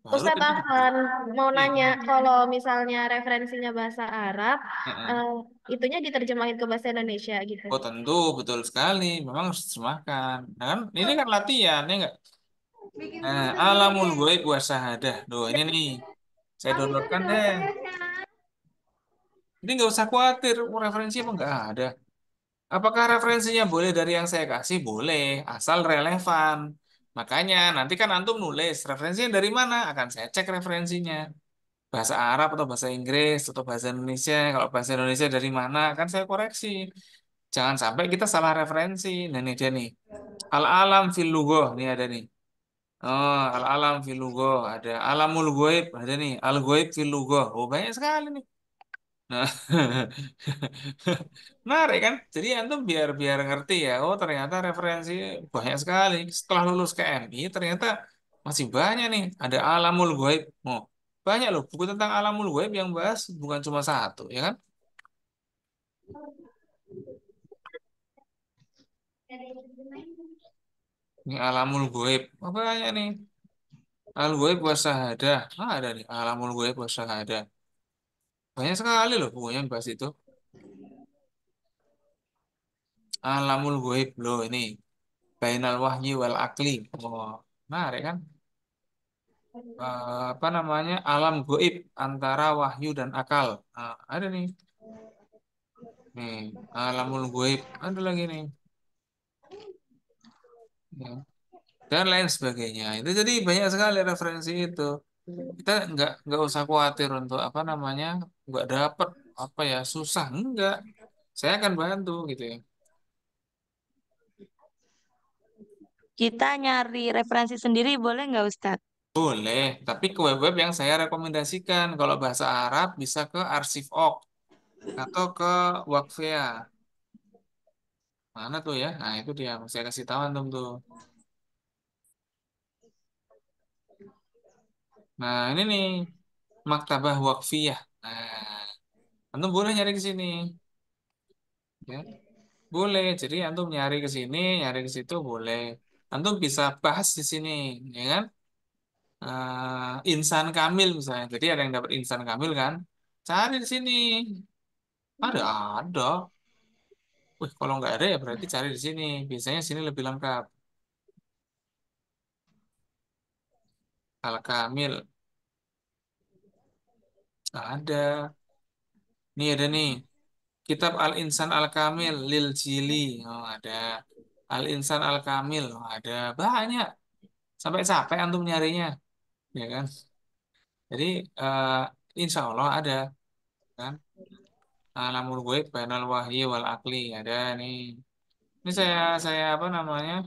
Baru Ustadz tadi Afan mau iya. nanya, kalau misalnya referensinya bahasa Arab, Heeh. eh, itunya diterjemahin ke bahasa Indonesia gitu. Oh tentu betul sekali, memang harus terjemahkan. Nah, kan ini kan latihan ya nggak? Nah, alamul goib wasyahadah, doa ini nih, saya downloadkan deh. Jadi nggak usah khawatir, referensi apa nggak ada. Apakah referensinya boleh dari yang saya kasih? Boleh, asal relevan. Makanya nanti kan antum nulis referensinya dari mana? Akan saya cek referensinya. Bahasa Arab atau bahasa Inggris atau bahasa Indonesia. Kalau bahasa Indonesia dari mana? Akan saya koreksi. Jangan sampai kita salah referensi. Nah ini dia nih. Al-alam fil lughah. Ini ada nih. Oh, al-alam fil lugah ada, alamul ghaib ada nih, al ghaib fil lugah. Oh, banyak sekali nih. Nah, menarik kan? Jadi antum biar biar ngerti ya. Oh, ternyata referensi banyak sekali. Setelah lulus KMI, ternyata masih banyak nih. Ada alamul ghaib. Oh, banyak loh buku tentang alamul ghaib yang bahas bukan cuma satu, ya kan? Ini alamul ghaib. Oh, banyak nih. Al ghaib wa syahadah. Ah, ada nih alamul ghaib wa syahadah. Banyak sekali loh bukunya yang bahas itu. Alamul ghaib loh ini. Bainal wahyi wal akli. Oh, menarik kan? Apa namanya? Alam gaib antara wahyu dan akal. Nah, ada nih. Nih, alamul gaib. Ada lagi nih. Ya. Dan lain sebagainya. Itu jadi banyak sekali referensi itu. Kita nggak usah khawatir untuk apa namanya nggak dapet apa ya susah enggak. Saya akan bantu gitu ya. Kita nyari referensi sendiri boleh nggak Ustadz? Boleh, tapi ke web-web yang saya rekomendasikan. Kalau bahasa Arab bisa ke Arsif.org atau ke Wakfia. Mana tuh ya? Nah, itu dia. Saya kasih tahu antum tuh. Nah, ini nih Maktabah Wakfiyah. Nah, antum boleh nyari ke sini, ya. Boleh. Jadi antum nyari ke sini, nyari ke situ boleh. Antum bisa bahas di sini, ya kan? Insan Kamil misalnya. Jadi ada yang dapat Insan Kamil kan? Cari di sini. Ada. Wih, kalau nggak ada ya berarti cari di sini. Biasanya sini lebih lengkap. Al Kamil ada. Nih ada nih. Kitab Al-Insan Al-Kamil Lil Jili. Oh, ada. Al-Insan Al-Kamil. Oh, ada. Banyak. Sampai capek antum nyarinya. Ya kan? Jadi, eh, insya Allah ada. Kan? Alamul Ghaib Bainal Wahyi Wal Akli. Ada nih. Ini saya apa namanya?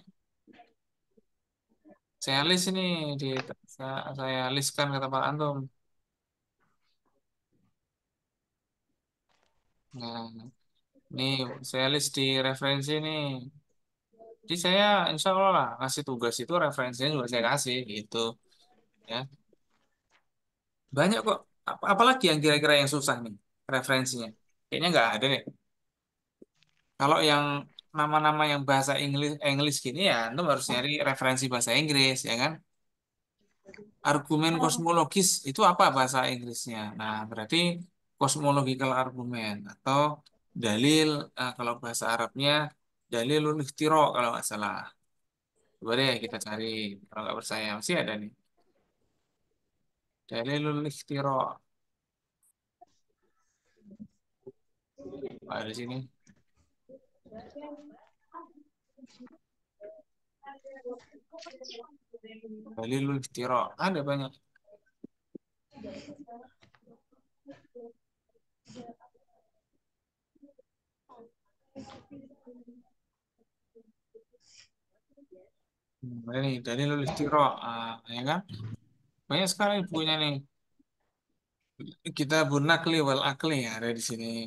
Saya list ini. Di, saya listkan ke tempat antum. Nah, nih saya list di referensi nih. Jadi saya insya Allah lah ngasih tugas itu referensinya juga saya kasih gitu. Ya. Banyak kok. Apalagi yang kira-kira yang susah nih referensinya? Kayaknya nggak ada deh. Kalau yang nama-nama yang bahasa Inggris Inggris gini ya, antum harus nyari referensi bahasa Inggris ya kan? Argumen kosmologis itu apa bahasa Inggrisnya? Nah, berarti cosmological argument atau dalil kalau bahasa Arabnya dalilul ikhtiro kalau nggak salah. Coba deh kita cari kalau nggak percaya masih ada nih. Dalilul ikhtiro ada di sini. Dalilul ikhtiro ada banyak. Ini dalilul ikhtiro ya kan? Banyak sekali bukunya nih. Kita bunakli wal akli ada di sini.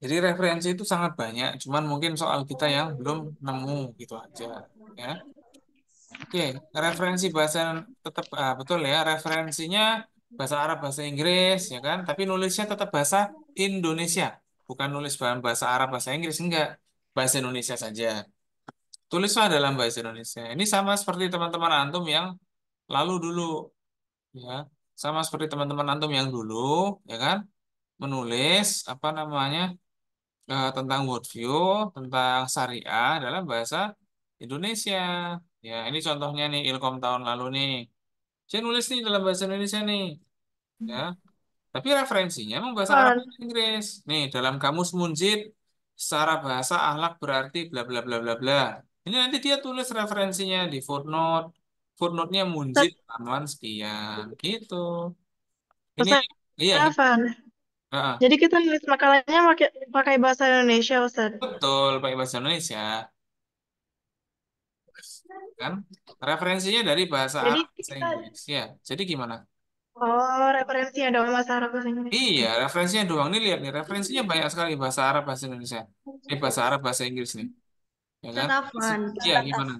Jadi referensi itu sangat banyak, cuman mungkin soal kita yang belum nemu gitu aja, ya. Oke, referensi bahasa tetap betul ya, referensinya bahasa Arab, bahasa Inggris, ya kan? Tapi nulisnya tetap bahasa Indonesia, bukan nulis bahan bahasa Arab, bahasa Inggris enggak, bahasa Indonesia saja. Tulislah dalam bahasa Indonesia. Ini sama seperti teman-teman antum yang lalu dulu, ya, sama seperti teman-teman antum yang dulu, ya kan? Menulis apa namanya? Tentang worldview, tentang syariah dalam bahasa Indonesia. Ya, ini contohnya nih Ilkom tahun lalu nih. Saya nulis nih dalam bahasa Indonesia nih, ya. Tapi referensinya memang bahasa Arab dan Inggris. Nih, dalam kamus Munjid secara bahasa akhlak berarti bla bla bla bla bla. Ini nanti dia tulis referensinya di footnote. Footnote-nya Munjid Ustaz, halaman sekian gitu. Ini Ustaz iya gitu. Afan. Heeh. Jadi kita nulis makalahnya pakai pakai bahasa Indonesia, Ustaz. Betul, pakai bahasa Indonesia. kan? Referensinya dari bahasa Jadi Arab, bahasa kita, Inggris. Ya, jadi gimana? oh referensinya dong bahasa Arab bahasa Inggris. Iya, referensinya doang nih, lihat nih, referensinya banyak sekali bahasa Arab, bahasa Indonesia. Bahasa Arab, bahasa Inggris nih, ya kan? Ustadz Afwan, Iya, gimana?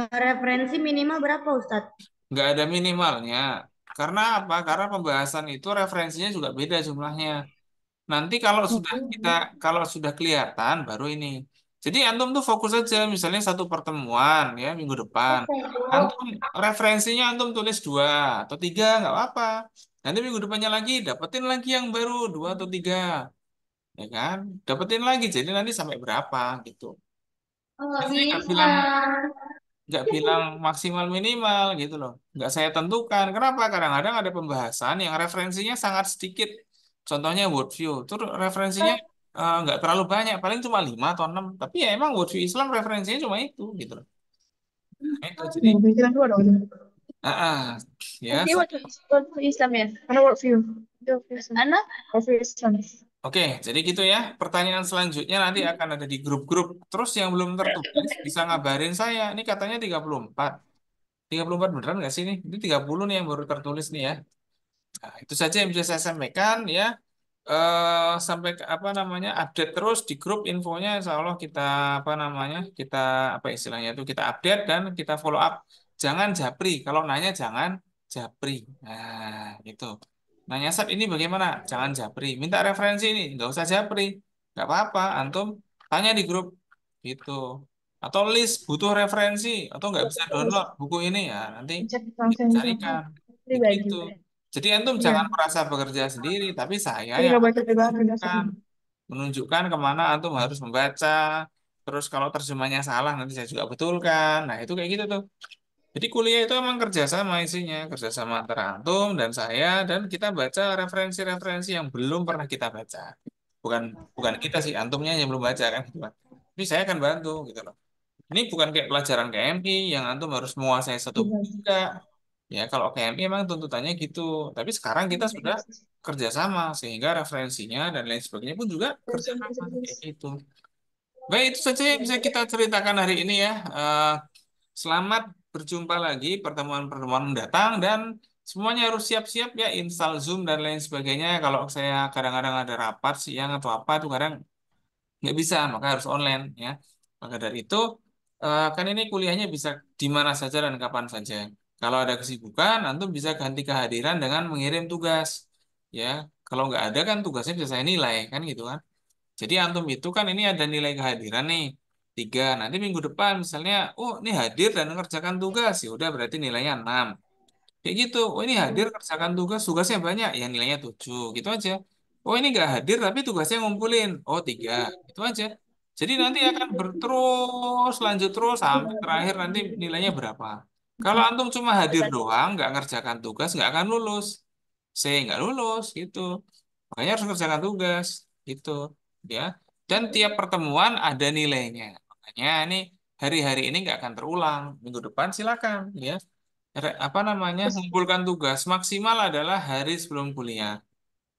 referensi minimal berapa Ustadz? Nggak ada minimalnya. Karena apa? Karena pembahasan itu referensinya juga beda jumlahnya. Nanti kalau sudah kelihatan baru ini. Jadi antum tuh fokus aja, misalnya satu pertemuan ya minggu depan. Antum referensinya antum tulis 2 atau 3 nggak apa-apa. Nanti minggu depannya lagi dapetin lagi yang baru 2 atau 3, ya kan? Dapetin lagi. Jadi nanti sampai berapa gitu. Saya nggak bilang maksimal minimal gitu loh. Nggak saya tentukan. Kenapa? Kadang-kadang ada pembahasan yang referensinya sangat sedikit. Contohnya worldview. Itu referensinya nggak terlalu banyak. Paling cuma 5 atau 6. Tapi ya emang worldview Islam referensinya cuma itu gitu loh. Nah, itu jadi Pikiran dua dong. ah, ah, ya. Nanti waktu Islam ya? Mana worldview? Anak? Worldview Islam. Oke, jadi gitu ya. Pertanyaan selanjutnya nanti akan ada di grup-grup. Terus yang belum tertulis bisa ngabarin saya. Ini katanya 34. 34 beneran nggak sih ini? Ini 30 nih yang baru tertulis nih ya. Nah, itu saja yang bisa saya sampaikan ya. Sampai apa namanya update terus di grup infonya, insya Allah kita apa namanya kita apa istilahnya itu kita update dan kita follow up. Jangan japri. Kalau nanya jangan japri. Nah itu. Nanya saat ini bagaimana? Jangan japri. Minta referensi ini, nggak usah japri. Nggak apa-apa. Antum tanya di grup gitu. Atau list butuh referensi atau nggak bisa download buku ini ya nanti Cek langsung carikan. Pribadi. Gitu. Jadi antum Iya. jangan merasa bekerja sendiri, tapi saya Jadi yang nggak baca pribadi menunjukkan kemana antum harus membaca. Terus kalau terjemahnya salah nanti saya juga betulkan. Nah itu kayak gitu tuh. Jadi kuliah itu emang kerjasama isinya, kerjasama antara antum dan saya dan kita baca referensi-referensi yang belum pernah kita baca. Bukan bukan kita sih, antumnya yang belum baca kan gitu kan. Tapi saya akan bantu gitu loh. Ini bukan kayak pelajaran KMI yang antum harus menguasai satu buku juga. Ya, kalau KMI memang tuntutannya gitu. Tapi sekarang kita sudah kerjasama sehingga referensinya dan lain sebagainya pun juga kerjasama kayak gitu. Baik, itu saja yang bisa kita ceritakan hari ini ya. Selamat berjumpa lagi pertemuan-pertemuan mendatang dan semuanya harus siap-siap ya install Zoom dan lain sebagainya. Kalau saya kadang-kadang ada rapat siang atau apa tuh kadang nggak bisa, maka harus online ya. Maka dari itu, kan ini kuliahnya bisa di mana saja dan kapan saja. Kalau ada kesibukan, antum bisa ganti kehadiran dengan mengirim tugas. Ya, kalau nggak ada kan tugasnya bisa saya nilai kan gitu kan. Jadi antum itu kan ini ada nilai kehadiran nih 3. Nanti minggu depan misalnya, oh ini hadir dan mengerjakan tugas, ya udah berarti nilainya 6. Kayak gitu. Oh ini hadir kerjakan tugas, tugasnya banyak, ya nilainya 7. Gitu aja. Oh ini nggak hadir tapi tugasnya ngumpulin. Oh 3. Itu aja. Jadi nanti akan berterus, lanjut terus sampai terakhir nanti nilainya berapa. Kalau antum cuma hadir doang, nggak ngerjakan tugas, nggak akan lulus. Saya nggak lulus, gitu. Makanya harus kerjakan tugas, gitu. Ya. Dan tiap pertemuan ada nilainya. Makanya ini hari-hari ini nggak akan terulang. Minggu depan silakan, ya apa namanya mengumpulkan tugas maksimal adalah hari sebelum kuliah.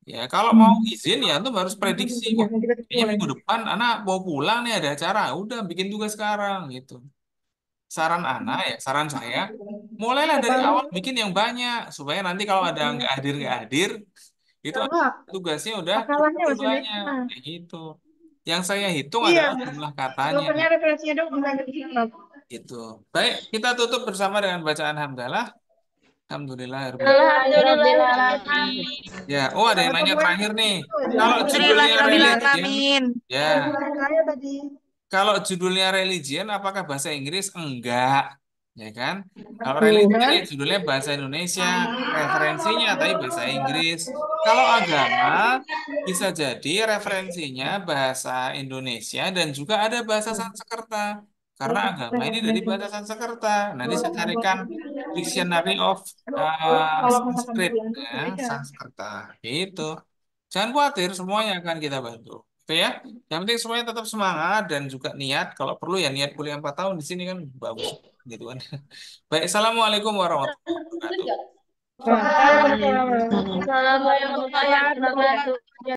Ya, kalau mau izin ya antum harus prediksi. Wah, kayaknya minggu depan anak mau pulang nih ada acara. Udah bikin tugas sekarang gitu. Saran anak ya, saran saya, mulailah dari awal bikin yang banyak supaya nanti kalau ada nggak hadir, itu tugasnya udah Masalahnya cukup maksudnya. banyak kayak gitu. Yang saya hitung Iya. adalah jumlah katanya. Pokoknya referensinya dong bukan dari Islam. Gitu. Baik, kita tutup bersama dengan bacaan hamdalah. Alhamdulillah. Alhamdulillah. Ya, oh ada yang nanya terakhir nih. Kalau judulnya religion, ya. Saya tadi. Kalau judulnya religion, apakah bahasa Inggris? Enggak, ya kan? Kalau religion ya judulnya bahasa Indonesia, referensinya tapi bahasa Inggris. Kalau agama bisa jadi referensinya bahasa Indonesia dan juga ada bahasa Sanskerta. Karena agama ini dari bahasa Sanskerta. Nanti saya carikan Dictionary of Sanskrit, ya, Sanskerta. Gitu. Jangan khawatir, semuanya akan kita bantu. Oke ya. Yang penting semuanya tetap semangat dan juga niat. Kalau perlu ya niat kuliah 4 tahun di sini kan bagus gitu kan. Baik, assalamualaikum warahmatullahi wabarakatuh. Assalamualaikum warahmatullahi wabarakatuh.